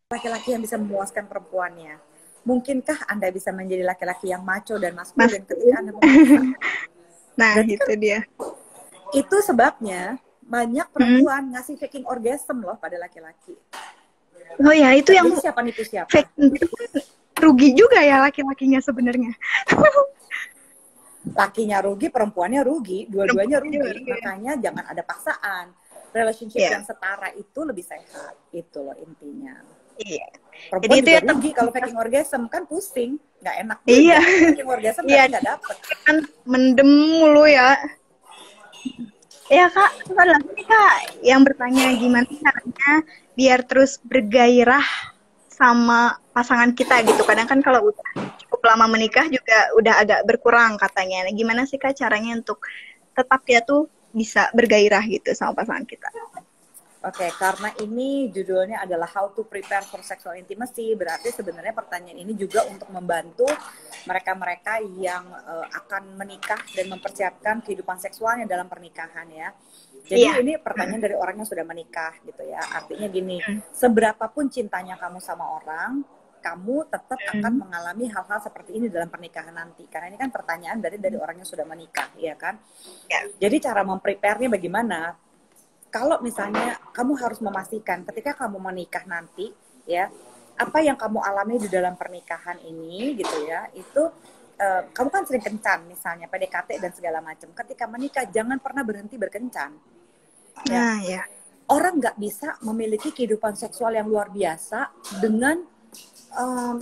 laki-laki yang bisa memuaskan perempuannya. Mungkinkah Anda bisa menjadi laki-laki yang macho dan maskulin ketika Anda memaksa? Nah, itu dia. Itu sebabnya banyak perempuan ngasih faking orgasm loh pada laki-laki. Oh ya, itu yang siapa nipu siapa? Rugi juga ya laki-lakinya sebenarnya. Lakinya rugi, perempuannya rugi, dua-duanya rugi. Makanya jangan ada paksaan. relationship Iya. yang setara itu lebih sehat, itu loh intinya. Iya. Jadi Perempuan itu juga ya rugi kalau faking orgasm, kan pusing, nggak enak iya. juga. Faking orgasm Iya, tapi nggak dapet. kan mendem mulu ya. Ya Kak, itu kan lagi nih Kak yang bertanya gimana caranya biar terus bergairah sama pasangan kita gitu. Kadang kan kalau udah cukup lama menikah juga udah agak berkurang katanya. Nah, gimana sih Kak caranya untuk tetap ya tuh bisa bergairah gitu sama pasangan kita? Oke, karena ini judulnya adalah How to Prepare for Sexual Intimacy, berarti sebenarnya pertanyaan ini juga untuk membantu mereka-mereka yang akan menikah dan mempersiapkan kehidupan seksualnya dalam pernikahan ya. Jadi Iya. ini pertanyaan dari orang yang sudah menikah gitu ya. Artinya gini, seberapapun cintanya kamu sama orang, kamu tetap akan mengalami hal-hal seperti ini dalam pernikahan nanti. Karena ini kan pertanyaan dari orang yang sudah menikah, ya kan? Ya. Jadi cara memprepare-nya bagaimana? Kalau misalnya kamu harus memastikan ketika kamu menikah nanti, ya, apa yang kamu alami di dalam pernikahan ini, gitu ya, itu kamu kan sering kencan, misalnya PDKT dan segala macam. Ketika menikah, jangan pernah berhenti berkencan. Ya. Nah, ya. Orang nggak bisa memiliki kehidupan seksual yang luar biasa dengan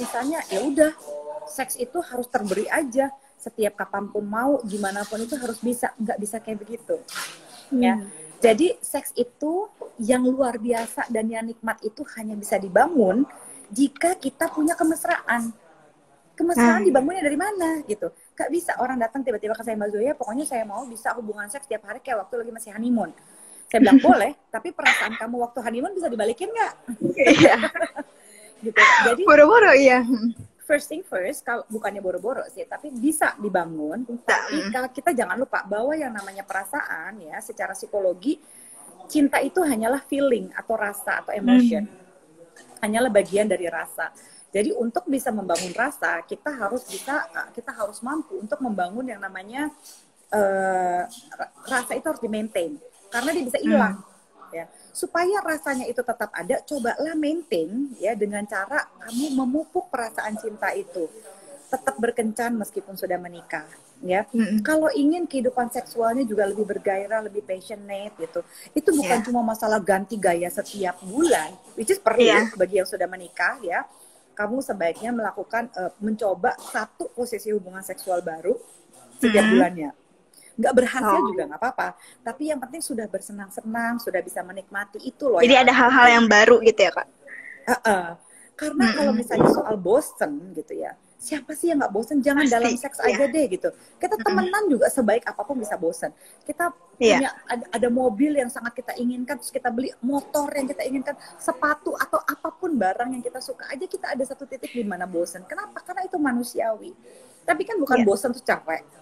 misalnya ya udah seks itu harus terberi aja setiap kapanpun mau, gimana pun itu harus bisa, nggak bisa kayak begitu. Ya. Jadi seks itu yang luar biasa dan yang nikmat itu hanya bisa dibangun jika kita punya kemesraan. Kemesraan dibangunnya dari mana gitu. Gak bisa orang datang tiba-tiba ke saya, Mbak Zoya, pokoknya saya mau bisa hubungan seks tiap hari kayak waktu lagi masih honeymoon. Saya bilang boleh, tapi perasaan kamu waktu honeymoon bisa dibalikin nggak? Iya. Gitu. Jadi Boro-boro iya. first thing first, kalau bukannya boro-boro sih, tapi bisa dibangun. Tapi kalau kita jangan lupa bahwa yang namanya perasaan ya, secara psikologi, cinta itu hanyalah feeling atau rasa atau emotion, hanyalah bagian dari rasa. Jadi untuk bisa membangun rasa, kita harus mampu untuk membangun yang namanya rasa itu harus di-maintain, karena dia bisa hilang. Ya, supaya rasanya itu tetap ada, cobalah maintain ya dengan cara kamu memupuk perasaan cinta itu, tetap berkencan meskipun sudah menikah ya. Kalau ingin kehidupan seksualnya juga lebih bergairah, lebih passionate gitu, itu bukan cuma masalah ganti gaya setiap bulan, which is perlu bagi yang sudah menikah ya. Kamu sebaiknya melakukan mencoba satu posisi hubungan seksual baru setiap bulannya. Nggak berhasil juga nggak apa-apa, tapi yang penting sudah bersenang-senang, sudah bisa menikmati itu loh. Jadi ada hal-hal yang baru gitu ya Kak? Karena kalau misalnya soal bosen gitu ya, siapa sih yang nggak bosen? Jangan pasti, dalam seks aja deh gitu. Kita temenan juga sebaik apapun bisa bosen. Kita punya ada mobil yang sangat kita inginkan, terus kita beli motor yang kita inginkan, sepatu atau apapun barang yang kita suka aja, kita ada satu titik di mana bosen. Kenapa? Karena itu manusiawi. Tapi kan bukan bosen tuh capek.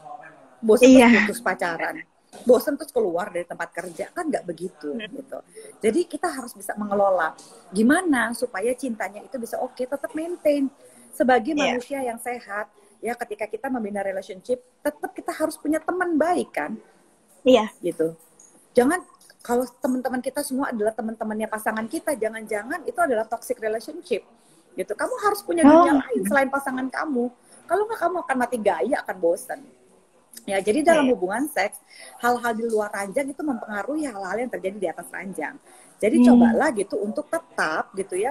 Bosen terus putus pacaran, bosen terus keluar dari tempat kerja, kan nggak begitu gitu. Jadi kita harus bisa mengelola gimana supaya cintanya itu bisa tetap maintain sebagai manusia yang sehat ya. Ketika kita membina relationship, tetap kita harus punya teman baik kan. Gitu. Jangan kalau teman-teman kita semua adalah teman-temannya pasangan kita, jangan-jangan itu adalah toxic relationship gitu. Kamu harus punya dunia lain selain pasangan kamu. Kalau nggak, kamu akan mati gaya, akan bosan. Ya, jadi dalam hubungan seks, hal-hal di luar ranjang itu mempengaruhi hal-hal yang terjadi di atas ranjang. Jadi cobalah gitu untuk tetap gitu ya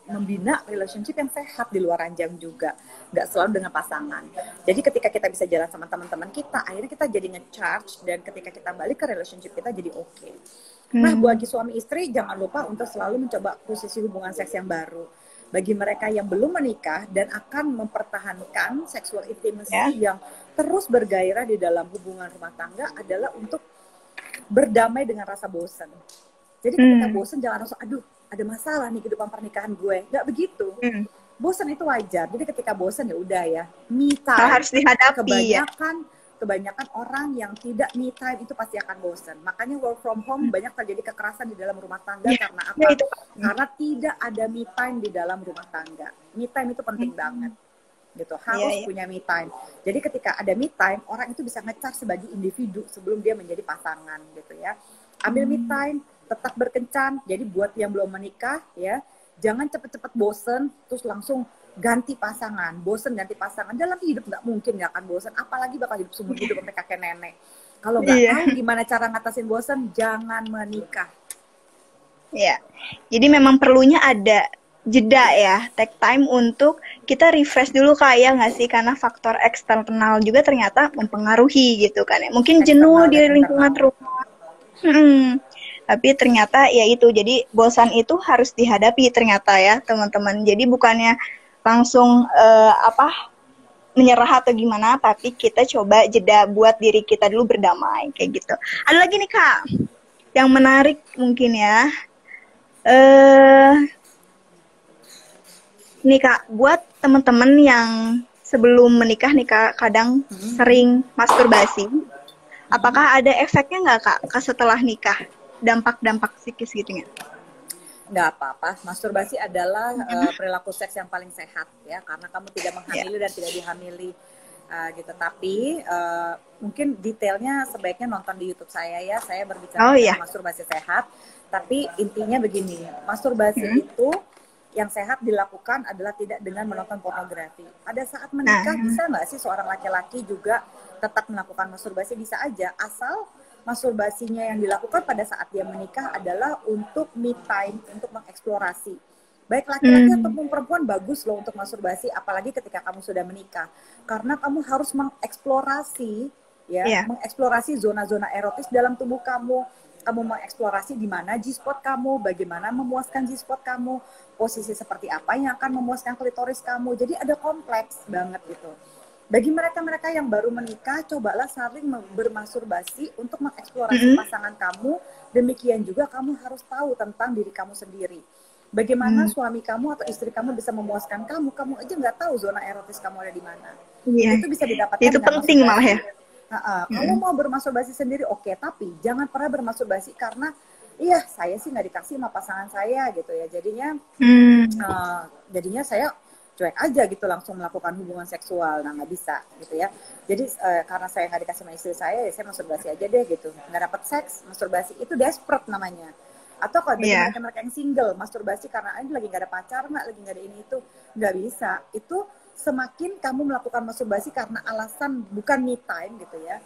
membina relationship yang sehat di luar ranjang juga, nggak selalu dengan pasangan. Jadi ketika kita bisa jalan sama teman-teman kita, akhirnya kita jadi nge-charge, dan ketika kita balik ke relationship kita jadi oke. Nah, bagi suami istri jangan lupa untuk selalu mencoba posisi hubungan seks yang baru. Bagi mereka yang belum menikah dan akan mempertahankan sexual intimacy yang terus bergairah di dalam hubungan rumah tangga adalah untuk berdamai dengan rasa bosan. Jadi ketika bosan jangan langsung, aduh ada masalah nih kehidupan pernikahan gue. Nggak begitu. Bosan itu wajar. Jadi ketika bosan ya udah ya, me time. Harus dihadapi. Kebanyakan orang yang tidak me time itu pasti akan bosan. Makanya work from home banyak terjadi kekerasan di dalam rumah tangga karena apa? Karena tidak ada me time di dalam rumah tangga. Me time itu penting banget. Gitu, harus punya me time. Jadi ketika ada me time, orang itu bisa nge-charge sebagai individu sebelum dia menjadi pasangan gitu ya. Ambil me time, tetap berkencan. Jadi buat yang belum menikah ya, jangan cepet-cepet bosen terus langsung ganti pasangan. Bosen ganti pasangan dalam hidup nggak mungkin nggak akan bosen, apalagi bakal hidup seumur hidup sampai kakek nenek. Kalau nggak Iya. tahu gimana cara ngatasin bosan, jangan menikah. Ya, jadi memang perlunya ada jeda ya, take time untuk kita refresh dulu kayak nggak sih, karena faktor eksternal juga ternyata mempengaruhi gitu kan ya. Mungkin jenuh Eksternal di dan lingkungan internal. rumah, tapi ternyata ya itu, jadi bosan itu harus dihadapi ternyata ya teman-teman. Jadi bukannya langsung menyerah atau gimana, tapi kita coba jeda buat diri kita dulu berdamai kayak gitu. Ada lagi nih Kak, yang menarik mungkin ya. Eh, Nih Kak, buat teman-teman yang sebelum menikah nih Kak, kadang sering masturbasi, apakah ada efeknya nggak Kak setelah nikah? Dampak-dampak psikis gitu ya? Nggak apa-apa, masturbasi adalah perilaku seks yang paling sehat ya, karena kamu tidak Ya. menghamili dan tidak dihamili gitu. Tapi mungkin detailnya sebaiknya nonton di YouTube saya ya. Saya berbicara Oh mengenai iya. masturbasi sehat. Tapi intinya begini, masturbasi itu yang sehat dilakukan adalah tidak dengan menonton pornografi. Pada saat Nah, menikah bisa nggak sih seorang laki-laki juga tetap melakukan masturbasi? Bisa aja, asal masturbasinya yang dilakukan pada saat dia menikah adalah untuk me time, untuk mengeksplorasi. Baik laki-laki ataupun perempuan bagus loh untuk masturbasi, apalagi ketika kamu sudah menikah. Karena kamu harus mengeksplorasi, ya, iya. mengeksplorasi zona-zona erotis dalam tubuh kamu. Kamu mengeksplorasi di mana G-spot kamu, bagaimana memuaskan G-spot kamu, posisi seperti apa yang akan memuaskan klitoris kamu. Jadi ada kompleks banget gitu. Bagi mereka-mereka yang baru menikah, cobalah saling bermasturbasi untuk mengeksplorasi pasangan kamu. Demikian juga kamu harus tahu tentang diri kamu sendiri. Bagaimana suami kamu atau istri kamu bisa memuaskan kamu, kamu aja nggak tahu zona erotis kamu ada di mana. Iya. Itu bisa didapatkan Itu dengan penting malah masturbasi. ya. Kalau mau bermasturbasi sendiri, oke, tapi jangan pernah bermasturbasi karena iya saya sih nggak dikasih sama pasangan saya gitu ya. Jadinya saya cuek aja gitu langsung melakukan hubungan seksual. Nah, nggak bisa gitu ya. Jadi karena saya nggak dikasih sama istri saya, ya saya masturbasi aja deh gitu. Nggak dapat seks, masturbasi itu desperate namanya. Atau kalau bagi Iya. mereka-mereka yang single, masturbasi karena ini lagi nggak ada pacar, lagi nggak ada ini itu, nggak bisa. Itu semakin kamu melakukan masturbasi karena alasan bukan me time gitu ya.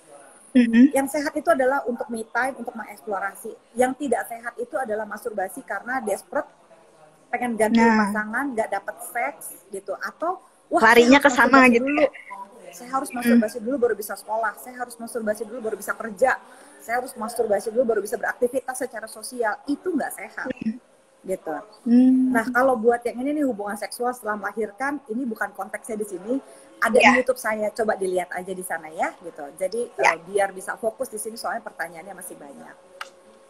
Yang sehat itu adalah untuk me time, untuk mengeksplorasi. Yang tidak sehat itu adalah masturbasi karena desperate, pengen ganti Nah, pasangan, nggak dapat seks gitu, atau wah saya larinya harus ke sana masturbasi gitu dulu, ya. saya harus masturbasi dulu baru bisa sekolah, saya harus masturbasi dulu baru bisa kerja, saya harus masturbasi dulu baru bisa beraktivitas secara sosial. Itu nggak sehat gitu. Nah, kalau buat yang ini nih hubungan seksual setelah melahirkan, ini bukan konteksnya di sini. Ada di Ya, YouTube saya, coba dilihat aja di sana ya, gitu. Jadi ya, biar bisa fokus di sini soalnya pertanyaannya masih banyak.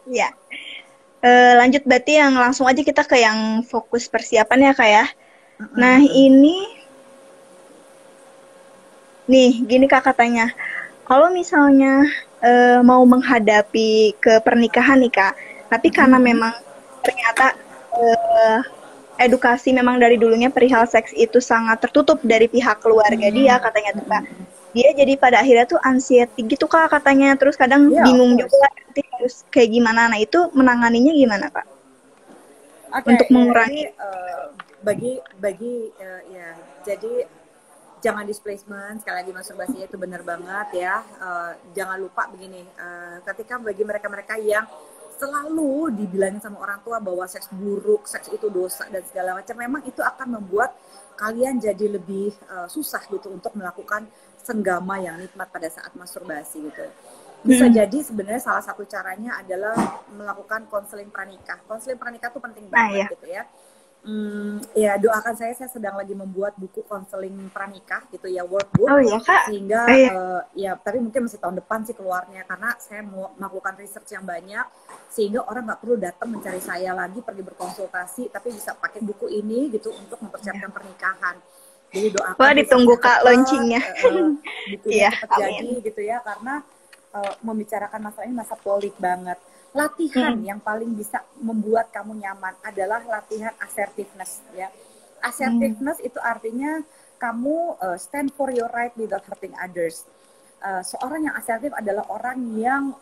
ya. Lanjut berarti yang langsung aja kita ke yang fokus persiapan ya Kak ya. Nah, nih gini Kak katanya. Kalau misalnya mau menghadapi ke pernikahan nih Kak, tapi karena memang ternyata eh, edukasi memang dari dulunya perihal seks itu sangat tertutup dari pihak keluarga dia katanya tuh Kak. Dia jadi pada akhirnya tuh anxiety gitu Kak katanya, terus kadang Yeah, of bingung course. juga nanti harus kayak gimana. Nah, itu menanganinya gimana Kak? Oke, Untuk ya ini mengurangi. bagi ya, jadi jangan displacement, sekali lagi masturbasinya itu benar banget ya. Jangan lupa begini, ketika bagi mereka-mereka yang selalu dibilangin sama orang tua bahwa seks buruk, seks itu dosa dan segala macam, memang itu akan membuat kalian jadi lebih susah gitu untuk melakukan senggama yang nikmat pada saat masturbasi gitu. Bisa jadi sebenarnya salah satu caranya adalah melakukan konseling pranikah. Konseling pranikah itu penting Nah, banget ya. gitu ya. Ya doakan saya sedang lagi membuat buku konseling pranikah gitu ya, workbook, Oh iya Kak. sehingga Oh, iya. ya tapi mungkin masih tahun depan sih keluarnya, karena saya mau melakukan research yang banyak sehingga orang nggak perlu datang mencari saya lagi pergi berkonsultasi, tapi bisa pakai buku ini gitu untuk mempersiapkan pernikahan. Jadi doakan Wah, ditunggu researchnya Kak cepat, launchingnya. bukunya Iya, cepat jadi amin. gitu ya, karena membicarakan masalah ini masa polik banget. Latihan yang paling bisa membuat kamu nyaman adalah latihan assertiveness ya. Assertiveness itu artinya kamu stand for your right without hurting others. Seorang yang asertif adalah orang yang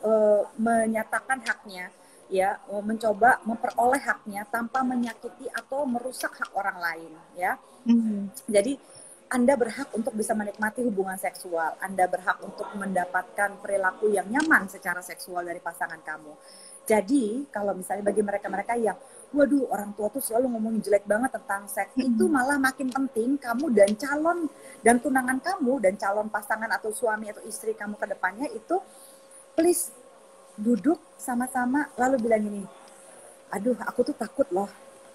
menyatakan haknya ya, mencoba memperoleh haknya tanpa menyakiti atau merusak hak orang lain ya. Jadi Anda berhak untuk bisa menikmati hubungan seksual. Anda berhak untuk mendapatkan perilaku yang nyaman secara seksual dari pasangan kamu. Jadi, kalau misalnya bagi mereka-mereka yang, waduh, orang tua tuh selalu ngomongin jelek banget tentang seks, itu malah makin penting kamu dan calon dan tunangan kamu dan calon pasangan atau suami atau istri kamu ke depannya itu, please duduk sama-sama lalu bilang gini, aduh aku tuh takut loh,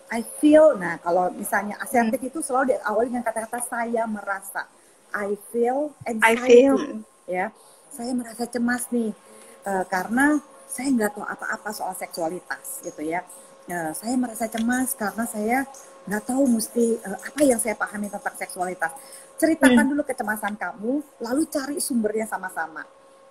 I feel. Nah kalau misalnya asertif itu selalu diawali dengan kata-kata saya merasa, I feel anxiety, ya, saya merasa cemas nih karena saya nggak tahu apa-apa soal seksualitas gitu ya. Saya merasa cemas karena saya nggak tahu mesti apa yang saya pahami tentang seksualitas. Ceritakan dulu kecemasan kamu, lalu cari sumbernya sama-sama,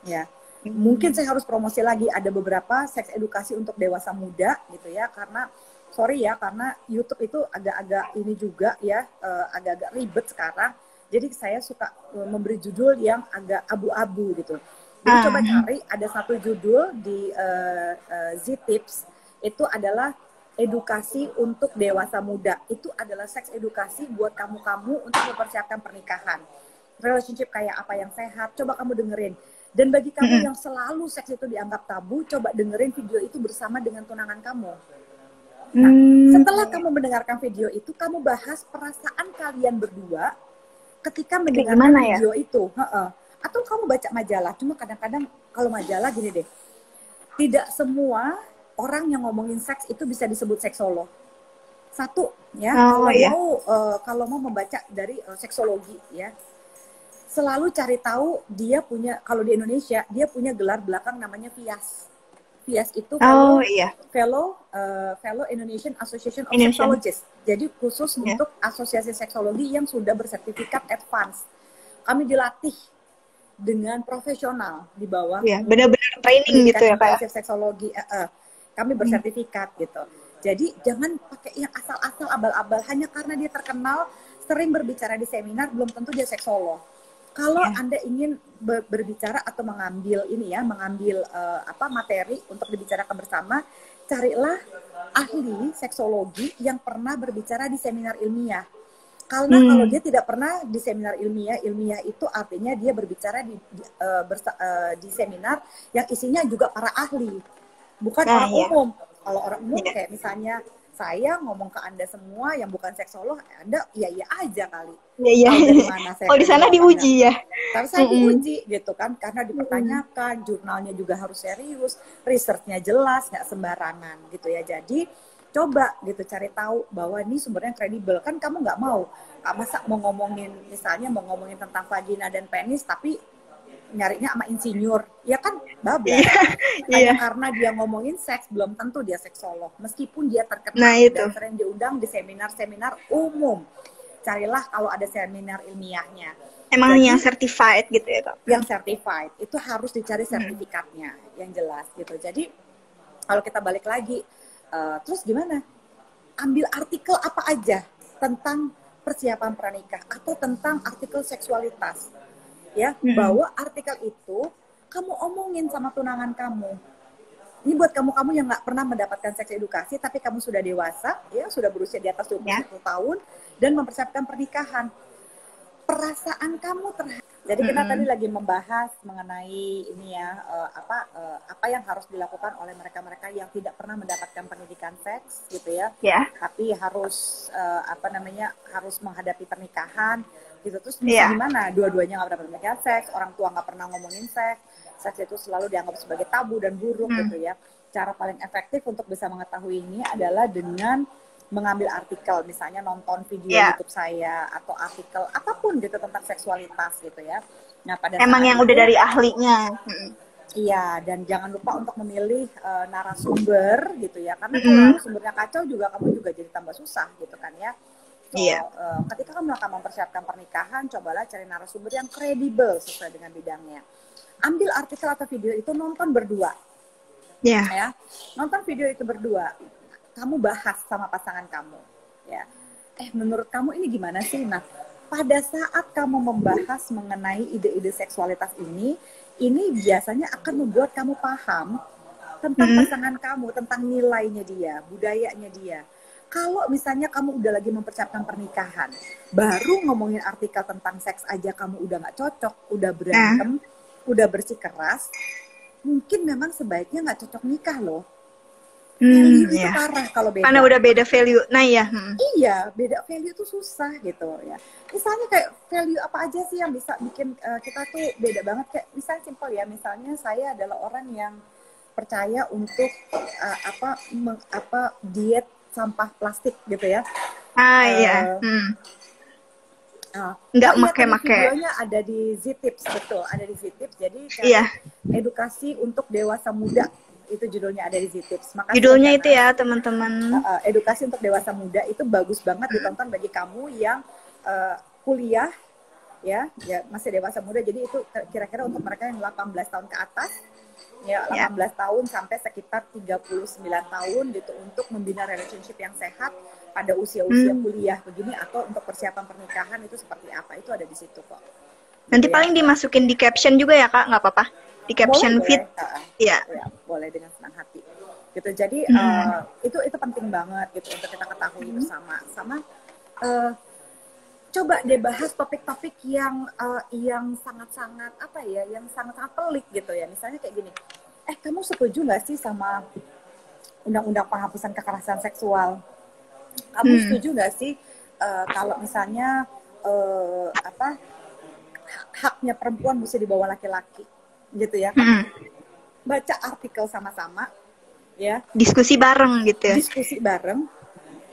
ya. Mungkin saya harus promosi lagi, ada beberapa seks edukasi untuk dewasa muda gitu ya, karena sorry ya, karena YouTube itu agak-agak ini juga ya, agak-agak ribet sekarang. Jadi saya suka memberi judul yang agak abu-abu gitu. Jadi coba cari, ada satu judul di Z-Tips, itu adalah edukasi untuk dewasa muda. Itu adalah seks edukasi buat kamu-kamu untuk mempersiapkan pernikahan. Relationship kayak apa yang sehat, coba kamu dengerin. Dan bagi kamu yang selalu seks itu dianggap tabu, coba dengerin video itu bersama dengan tunangan kamu. Nah, setelah kamu mendengarkan video itu, kamu bahas perasaan kalian berdua ketika mendengarkan video itu. Atau kamu baca majalah. Cuma kadang-kadang kalau majalah gini deh, tidak semua orang yang ngomongin seks itu bisa disebut seksolog. Satu, ya, kalau mau membaca dari seksologi, ya, selalu cari tahu dia punya, kalau di Indonesia dia punya gelar belakang namanya FIAS. FIAS itu Fellow Indonesian Association of Sexologists. Jadi khusus untuk asosiasi seksologi yang sudah bersertifikat advance. Kami dilatih dengan profesional di bawah. Benar-benar training gitu ya Pak. Seksologi, kami bersertifikat gitu. Jadi jangan pakai yang asal-asal abal-abal hanya karena dia terkenal sering berbicara di seminar, belum tentu dia seksolog. Kalau Anda ingin berbicara atau mengambil ini ya, mengambil materi untuk dibicarakan bersama, carilah ahli seksologi yang pernah berbicara di seminar ilmiah. Karena kalau dia tidak pernah di seminar ilmiah itu artinya dia berbicara di seminar yang isinya juga para ahli, bukan orang umum. Kalau orang umum kayak misalnya saya ngomong ke Anda semua yang bukan seksolog, Anda iya aja kali. Oh di sana diuji ya? Tapi saya diuji gitu kan, karena dipertanyakan, jurnalnya juga harus serius, researchnya jelas, nggak sembarangan gitu ya. Jadi coba gitu cari tahu bahwa ini sumbernya kredibel. Kan kamu nggak mau, masa mau ngomongin misalnya mau ngomongin tentang vagina dan penis, tapi nyarinya sama insinyur, ya kan bablas. Karena dia ngomongin seks belum tentu dia seksolog, meskipun dia terkenal dan sering diundang di seminar-seminar umum. Carilah kalau ada seminar ilmiahnya. Emang yang certified gitu ya Kak? Yang certified itu harus dicari sertifikatnya yang jelas gitu. Jadi kalau kita balik lagi, terus gimana? Ambil artikel apa aja tentang persiapan pranikah atau tentang artikel seksualitas. Ya, bawa artikel itu kamu omongin sama tunangan kamu. Ini buat kamu-kamu yang nggak pernah mendapatkan seks edukasi tapi kamu sudah dewasa, ya sudah berusia di atas 21 tahun dan mempersiapkan pernikahan. Perasaan kamu terhadap, jadi kita tadi lagi membahas mengenai ini ya, apa yang harus dilakukan oleh mereka-mereka yang tidak pernah mendapatkan pendidikan seks gitu ya, tapi harus harus menghadapi pernikahan gitu. Terus gimana? Dua-duanya nggak pernah pernikahan seks, orang tua nggak pernah ngomongin seks itu selalu dianggap sebagai tabu dan buruk gitu ya. Cara paling efektif untuk bisa mengetahui ini adalah dengan mengambil artikel, misalnya nonton video YouTube saya atau artikel apapun gitu tentang seksualitas gitu ya. Nah, pada emang yang udah dari ahlinya. Iya, dan jangan lupa untuk memilih narasumber gitu ya, karena kalau narasumbernya kacau juga kamu juga jadi tambah susah gitu kan ya. Ketika kamu akan mempersiapkan pernikahan, cobalah cari narasumber yang kredibel sesuai dengan bidangnya. Ambil artikel atau video itu, nonton berdua. Ya, nonton video itu berdua. Kamu bahas sama pasangan kamu, ya. Menurut kamu ini gimana sih? Nah, pada saat kamu membahas mengenai ide-ide seksualitas ini biasanya akan membuat kamu paham tentang pasangan kamu, tentang nilainya dia, budayanya dia. Kalau misalnya kamu udah lagi mempersiapkan pernikahan, baru ngomongin artikel tentang seks aja kamu udah nggak cocok, udah berantem, udah bersikeras, mungkin memang sebaiknya nggak cocok nikah loh. Value itu Ya. parah kalau beda. Karena udah beda value. Nah ya. Iya, beda value itu susah gitu ya. Misalnya kayak value apa aja sih yang bisa bikin kita tuh beda banget. Kayak misalnya simpel ya, misalnya saya adalah orang yang percaya untuk diet sampah plastik gitu ya. Iya. Iya, Nggak tadi make-make. videonya ada di Z-Tips, betul, ada di Z-Tips. Jadi Iya. edukasi untuk dewasa muda, itu judulnya ada di Z-Tips. Makasih Judulnya ya, itu ya teman-teman. edukasi untuk dewasa muda itu bagus banget ditonton bagi kamu yang kuliah ya masih dewasa muda. Jadi itu kira-kira untuk mereka yang 18 tahun ke atas ya, 18 tahun sampai sekitar 39 tahun gitu, untuk membina relationship yang sehat pada usia-usia kuliah begini, atau untuk persiapan pernikahan itu seperti apa, itu ada di situ kok. Nanti Gitu paling dimasukin di caption juga ya Kak, nggak apa-apa? Di caption boleh, feed. Iya. Ya, boleh dengan senang hati. Gitu. Jadi itu penting banget gitu untuk kita ketahui bersama. Sama coba deh bahas topik-topik yang sangat-sangat apa ya, yang sangat-sangat pelik gitu ya. Misalnya kayak gini. Kamu setuju nggak sih sama undang-undang penghapusan kekerasan seksual? Kamu setuju nggak sih kalau misalnya haknya perempuan mesti dibawa laki-laki, gitu ya? Baca artikel sama-sama, ya. Diskusi bareng gitu ya. Diskusi bareng,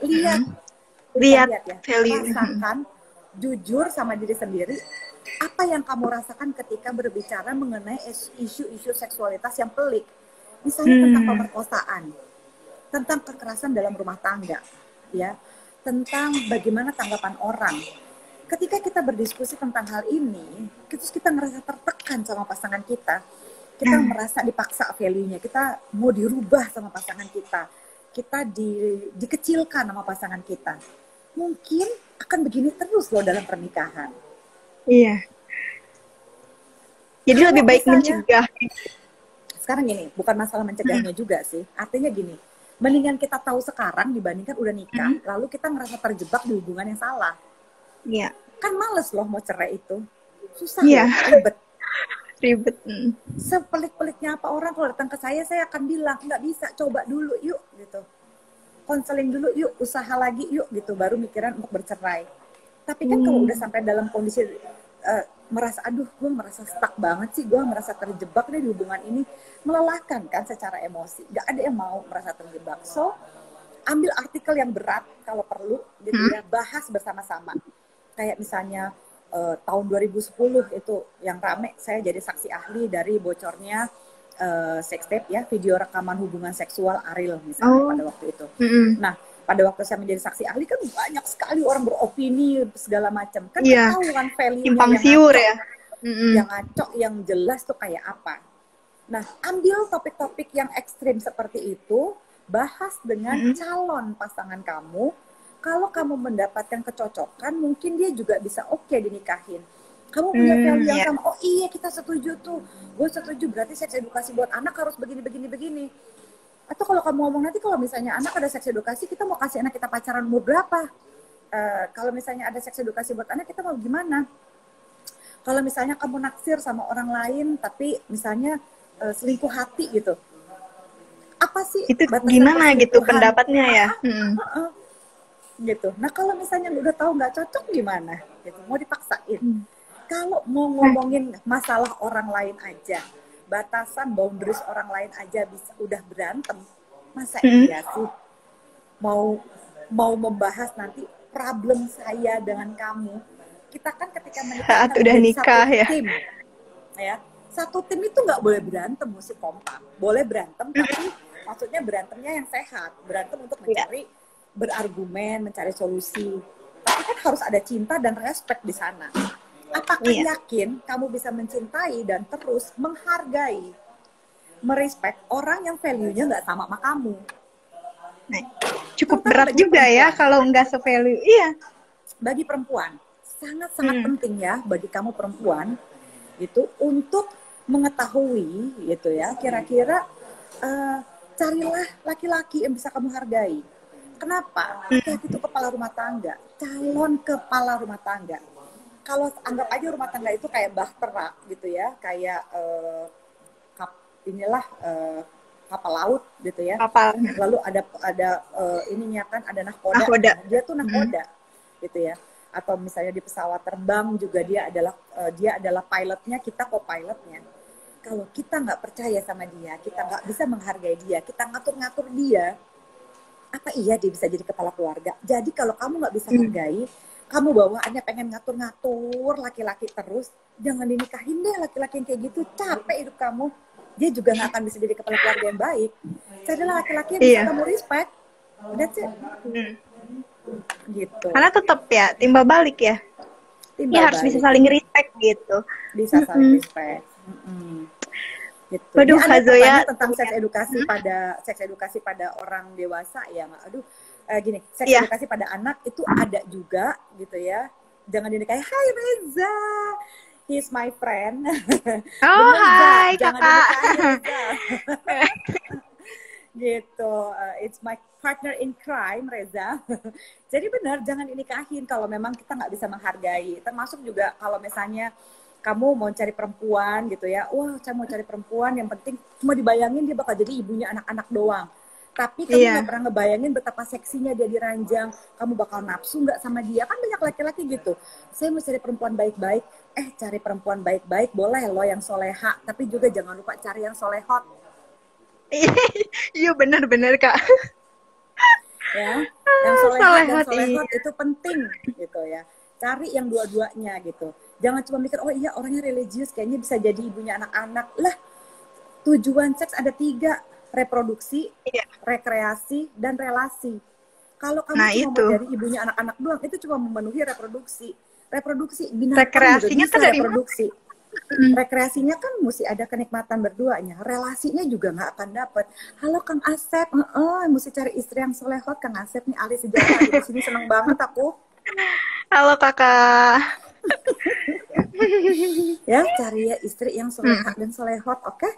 lihat ya, value. Rasakan, jujur sama diri sendiri. Apa yang kamu rasakan ketika berbicara mengenai isu-isu seksualitas yang pelik? Misalnya tentang pemerkosaan, tentang kekerasan dalam rumah tangga, ya, tentang bagaimana tanggapan orang. Ketika kita berdiskusi tentang hal ini, terus kita ngerasa tertekan sama pasangan kita merasa dipaksa value-nya, kita mau dirubah sama pasangan kita dikecilkan sama pasangan kita, mungkin akan begini terus loh dalam pernikahan. Iya. Jadi kalau lebih baik mencegah. Sekarang gini, bukan masalah mencegahnya juga sih. Artinya gini, mendingan kita tahu sekarang dibandingkan udah nikah, lalu kita ngerasa terjebak di hubungan yang salah. Iya. Kan males loh mau cerai itu. Susah loh, ribet. Ribet. Sepelik-peliknya apa orang kalau datang ke saya akan bilang, nggak bisa, coba dulu yuk gitu. Konseling dulu yuk, usaha lagi yuk gitu, baru mikiran untuk bercerai. Tapi kan kalau udah sampai dalam kondisi merasa, aduh gue merasa stuck banget sih, gue merasa terjebak deh di hubungan ini, melelahkan kan secara emosi, gak ada yang mau merasa terjebak. So ambil artikel yang berat kalau perlu gitu ya, bahas bersama-sama. Kayak misalnya tahun 2010 itu yang rame, saya jadi saksi ahli dari bocornya sex tape ya, video rekaman hubungan seksual Ariel misalnya pada waktu itu. Nah, pada waktu saya menjadi saksi ahli kan banyak sekali orang beropini segala macam. Kan ketahuan value-nya yang ngaco, yang jelas tuh kayak apa. Nah, ambil topik-topik yang ekstrim seperti itu, bahas dengan calon pasangan kamu. Kalau kamu mendapatkan kecocokan, mungkin dia juga bisa oke dinikahin. Kamu punya value yang sama, oh iya kita setuju tuh, gue setuju, berarti seks edukasi buat anak harus begini. Atau kalau kamu ngomong nanti kalau misalnya anak ada seks edukasi, kita mau kasih anak kita pacaran umur berapa? Kalau misalnya ada seks edukasi buat anak, kita mau gimana? Kalau misalnya kamu naksir sama orang lain, tapi misalnya selingkuh hati gitu. Apa sih? Itu gimana gitu pendapatnya ya? Gitu. Nah kalau misalnya udah tahu nggak cocok gimana? Gitu. Mau dipaksain. Kalau mau ngomongin masalah orang lain aja, batasan boundaries orang lain aja bisa udah berantem, masa iya sih mau membahas nanti problem saya dengan kamu? Kita kan ketika menikah udah nikah satu tim, ya satu tim itu nggak boleh berantem, mesti kompak. Boleh berantem tapi maksudnya berantemnya yang sehat, berantem untuk mencari berargumen, mencari solusi. Tapi kan harus ada cinta dan respect di sana. Apakah yakin kamu bisa mencintai dan terus menghargai, merespek orang yang value-nya nggak sama kamu? Nah, cukup berat juga perempuan, ya kalau nggak se-value. Iya. Bagi perempuan, sangat-sangat penting ya bagi kamu perempuan itu untuk mengetahui gitu ya, kira-kira carilah laki-laki yang bisa kamu hargai. Kenapa? Laki-laki itu kepala rumah tangga, calon kepala rumah tangga. Kalau anggap aja rumah tangga itu kayak bahtera gitu ya, kayak inilah kapal laut gitu ya. Kapal. Lalu ada ininya kan, ada nahkoda. Nahkoda. Dia tuh nahkoda gitu ya. Atau misalnya di pesawat terbang juga dia adalah pilotnya, kita co-pilotnya. Kalau kita nggak percaya sama dia, kita nggak bisa menghargai dia, kita ngatur-ngatur dia, apa iya dia bisa jadi kepala keluarga? Jadi kalau kamu nggak bisa hargai, kamu bawaannya pengen ngatur-ngatur laki-laki terus, jangan dinikahin deh laki-laki yang kayak gitu, capek hidup kamu. Dia juga nggak akan bisa jadi kepala keluarga yang baik. Carilah laki-laki yang bisa kamu respect. That's it. Gitu. Karena tetap ya timbal balik ya. Ya harus bisa saling respect gitu. Bisa saling respect. Gitu. Waduh, Kak Zoya tentang seks edukasi pada orang dewasa ya nggak? Aduh, gini, seks edukasi pada anak itu ada juga gitu ya. Jangan dinikahi. Hai Reza, he's my friend. Oh hai jangan kakak. Gitu, it's my partner in crime Reza. Jadi benar, jangan dinikahin kalau memang kita nggak bisa menghargai. Termasuk juga kalau misalnya kamu mau cari perempuan gitu ya, wah saya mau cari perempuan yang penting cuma dibayangin dia bakal jadi ibunya anak-anak doang. Tapi kamu nggak pernah ngebayangin betapa seksinya dia diranjang, kamu bakal nafsu nggak sama dia. Kan banyak laki-laki gitu, saya mau cari perempuan baik-baik, cari perempuan baik-baik boleh loh yang soleha, tapi juga jangan lupa cari yang solehot. Iya benar-benar Kak. Ya, yang soleha dan solehot itu penting gitu ya. Cari yang dua-duanya gitu. Jangan cuma mikir, oh iya orangnya religius, kayaknya bisa jadi ibunya anak-anak. Lah, tujuan seks ada 3, reproduksi, rekreasi, dan relasi. Kalau kamu cuma mau jadi ibunya anak-anak doang, itu cuma memenuhi reproduksi. Reproduksi, binatang rekreasinya juga bisa reproduksi. Rekreasinya kan mesti ada kenikmatan berduanya. Relasinya juga nggak akan dapet. Halo Kang Asep, mesti cari istri yang solehot. Kang Asep nih ahli sejarah di sini, seneng banget aku. Halo kakak. Ya, cari ya istri yang solehah dan solehot, oke?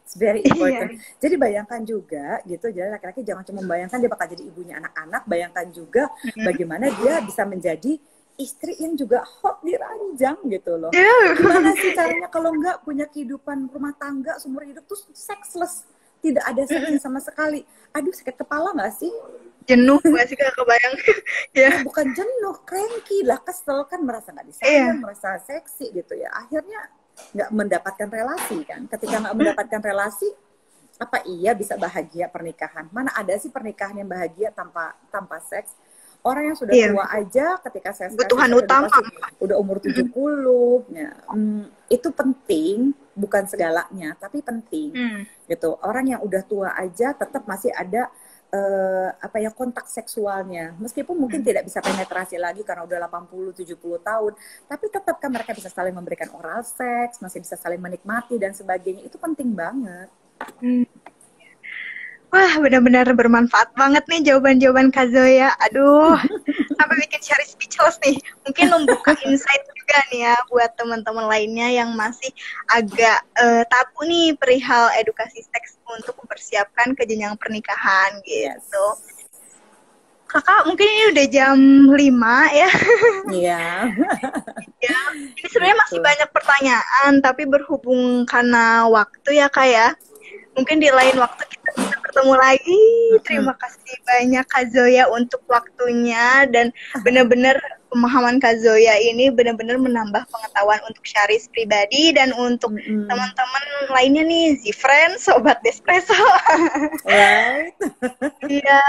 It's very important. Jadi bayangkan juga gitu, jadi laki-laki jangan cuma membayangkan dia bakal jadi ibunya anak-anak, bayangkan juga bagaimana dia bisa menjadi istri yang juga hot di ranjang gitu loh. Gimana sih caranya kalau nggak punya kehidupan rumah tangga seumur hidup tuh sexless, tidak ada seksnya sama sekali. Aduh, sakit kepala nggak sih? Jenuh gak sih, Kak, kebayang? Ya bukan jenuh, cranky lah, kesel kan, merasa nggak disayang, merasa seksi gitu ya. Akhirnya nggak mendapatkan relasi kan. Ketika nggak mendapatkan relasi, apa iya bisa bahagia pernikahan? Mana ada sih pernikahan yang bahagia tanpa seks? Orang yang sudah tua aja ketika seks kebutuhan utama udah umur 70 ya, itu penting, bukan segalanya tapi penting gitu. Orang yang udah tua aja tetap masih ada kontak seksualnya, meskipun mungkin tidak bisa penetrasi lagi karena udah 80-70 tahun, tapi tetap kan mereka bisa saling memberikan oral seks, masih bisa saling menikmati dan sebagainya. Itu penting banget. Wah, benar-benar bermanfaat banget nih jawaban-jawaban Kak Zoya. Aduh, sampai bikin Syari speechless nih. Mungkin membuka insight juga nih ya buat teman-teman lainnya yang masih agak tabu nih perihal edukasi seks untuk mempersiapkan ke jenjang pernikahan gitu. Kakak, mungkin ini udah jam 5 ya. Iya. Ya, ini sebenarnya masih banyak pertanyaan, tapi berhubung karena waktu ya Kak ya. Mungkin di lain waktu kita bisa bertemu lagi. Terima kasih banyak Kak Zoya untuk waktunya, dan benar-benar pemahaman Kak Zoya ini benar-benar menambah pengetahuan untuk Syaris pribadi dan untuk teman-teman lainnya nih, Z-Friend, Sobat Despresso. Right. Iya.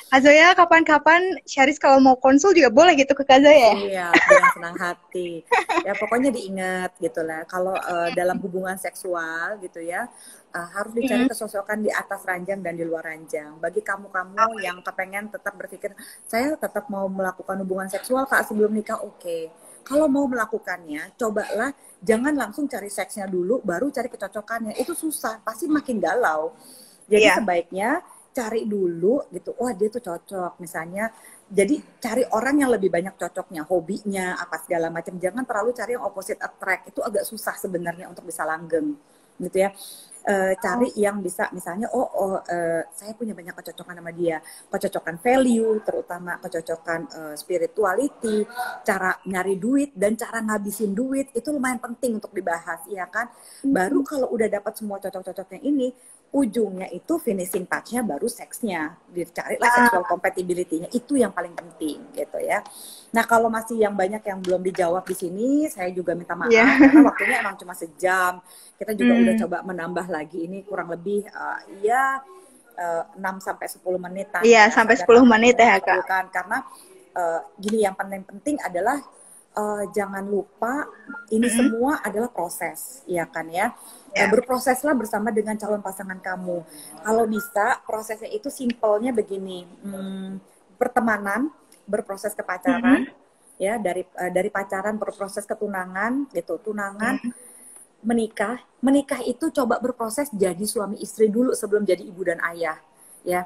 Kak Zoya, kapan-kapan Syaris kalau mau konsul juga boleh gitu ke Kak Zoya? Iya, dengan senang hati. Ya pokoknya diingat gitu lah. Kalau dalam hubungan seksual gitu ya, harus dicari kesosokan di atas ranjang dan di luar ranjang. Bagi kamu-kamu yang kepengen tetap berpikir, saya tetap mau melakukan hubungan seksual Kak sebelum nikah, oke. Kalau mau melakukannya, cobalah jangan langsung cari seksnya dulu, baru cari kecocokannya. Itu susah, pasti makin galau. Jadi sebaiknya cari dulu gitu, wah dia tuh cocok misalnya. Jadi cari orang yang lebih banyak cocoknya, hobinya, apa segala macam. Jangan terlalu cari yang opposite attract, itu agak susah sebenarnya untuk bisa langgeng gitu ya. cari yang bisa misalnya saya punya banyak kecocokan sama dia, kecocokan value, terutama kecocokan spirituality, cara nyari duit dan cara ngabisin duit itu lumayan penting untuk dibahas, ya kan? Baru kalau udah dapat semua cocok-cocoknya ini, ujungnya itu finishing touch-nya baru seksnya, dicarilah sexual compatibility-nya, itu yang paling penting gitu ya. Nah kalau masih yang banyak yang belum dijawab di sini, saya juga minta maaf karena waktunya emang cuma sejam. Kita juga udah coba menambah lagi, ini kurang lebih 6 sampai 10 menit. Iya, sampai 10 menit ya Kak. Karena gini, yang penting adalah jangan lupa ini semua adalah proses, ya kan ya. Berproseslah bersama dengan calon pasangan kamu. Kalau bisa prosesnya itu simpelnya begini, pertemanan berproses ke pacaran, ya dari pacaran berproses ke tunangan, gitu, tunangan menikah itu coba berproses jadi suami istri dulu sebelum jadi ibu dan ayah, ya.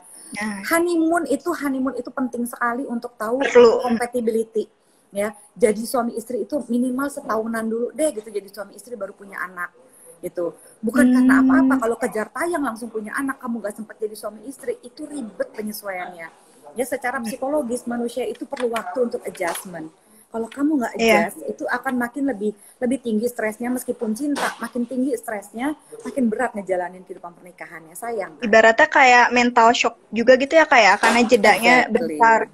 Honeymoon itu penting sekali untuk tahu compatibility, ya. Jadi suami istri itu minimal setahunan dulu deh gitu, jadi suami istri baru punya anak gitu. Bukan karena apa-apa, kalau kejar tayang langsung punya anak, kamu gak sempat jadi suami istri, itu ribet penyesuaiannya. Ya secara psikologis manusia itu perlu waktu untuk adjustment. Kalau kamu nggak adjust, itu akan makin lebih tinggi stresnya. Meskipun cinta, makin tinggi stresnya, makin berat ngejalanin kehidupan pernikahannya. Sayang. Kan? Ibaratnya kayak mental shock juga gitu ya kayak, karena jedanya besar.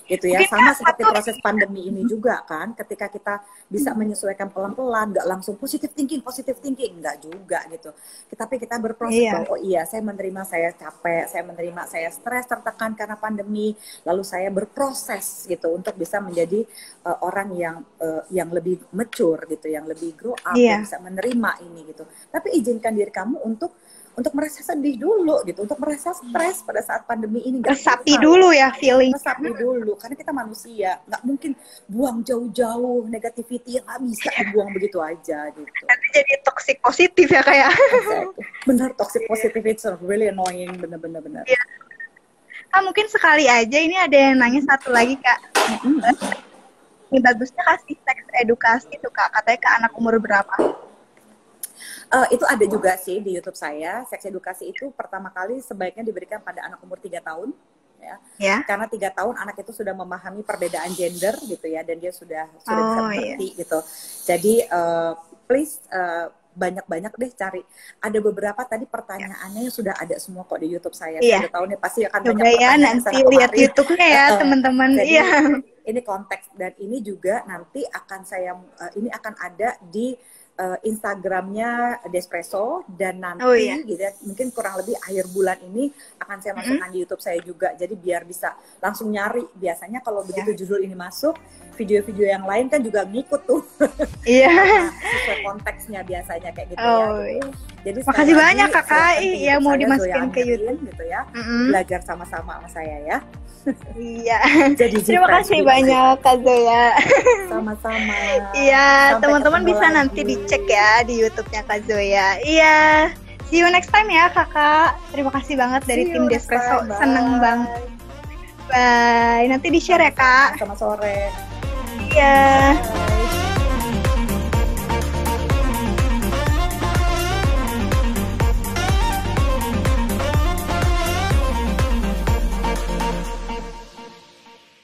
Gitu ya. Sama seperti proses pandemi ini juga kan, ketika kita bisa menyesuaikan pelan-pelan, nggak langsung positive thinking, nggak juga gitu. Tapi kita berproses bahwa saya menerima saya capek, saya menerima saya stres, tertekan karena pandemi, lalu saya berproses gitu untuk bisa menjadi orang yang lebih mature gitu, yang lebih grow up, yang bisa menerima ini gitu. Tapi izinkan diri kamu untuk merasa sedih dulu gitu, untuk merasa stres pada saat pandemi ini. Resapi dulu ya feeling. Resapi dulu, karena kita manusia, nggak mungkin buang jauh-jauh negativity yang nggak bisa dibuang begitu aja gitu. Nanti jadi toxic positif ya kayak. Bener, toxic positive it's really annoying, bener. Ya. Mungkin sekali aja, ini ada yang nanya satu lagi Kak. Ini bagusnya kasih seks edukasi tuh Kak, katanya ke anak umur berapa? Itu ada juga sih di YouTube saya. Seks edukasi itu pertama kali sebaiknya diberikan pada anak umur 3 tahun, ya. Karena 3 tahun anak itu sudah memahami perbedaan gender gitu ya, dan dia sudah bisa mengerti gitu. Jadi please banyak-banyak deh cari. Ada beberapa tadi pertanyaannya yang sudah ada semua kok di YouTube saya. Saya tahu nih pasti akan banyak pertanyaan. Nanti lihat YouTube-nya ya teman-teman. Ini konteks, dan ini juga nanti akan ini akan ada di Instagramnya Despresso, dan nanti gitu ya, mungkin kurang lebih akhir bulan ini akan saya masukkan di YouTube saya juga, jadi biar bisa langsung nyari. Biasanya kalau begitu judul ini masuk, video-video yang lain kan juga ngikut tuh. Sesuai konteksnya biasanya kayak gitu ya gitu. Jadi makasih banyak Kakak ya mau dimasukin ke YouTube gitu ya. Belajar sama-sama sama saya ya. Terima kasih banyak Kak Zoya. Sama-sama. Iya, teman-teman bisa nanti dicek ya di YouTube-nya Kak Zoya. Iya, see you next time ya Kakak. Terima kasih banget dari tim Despresso, seneng banget. Bye. Nanti di-share ya Kak. Sama sore. Iya.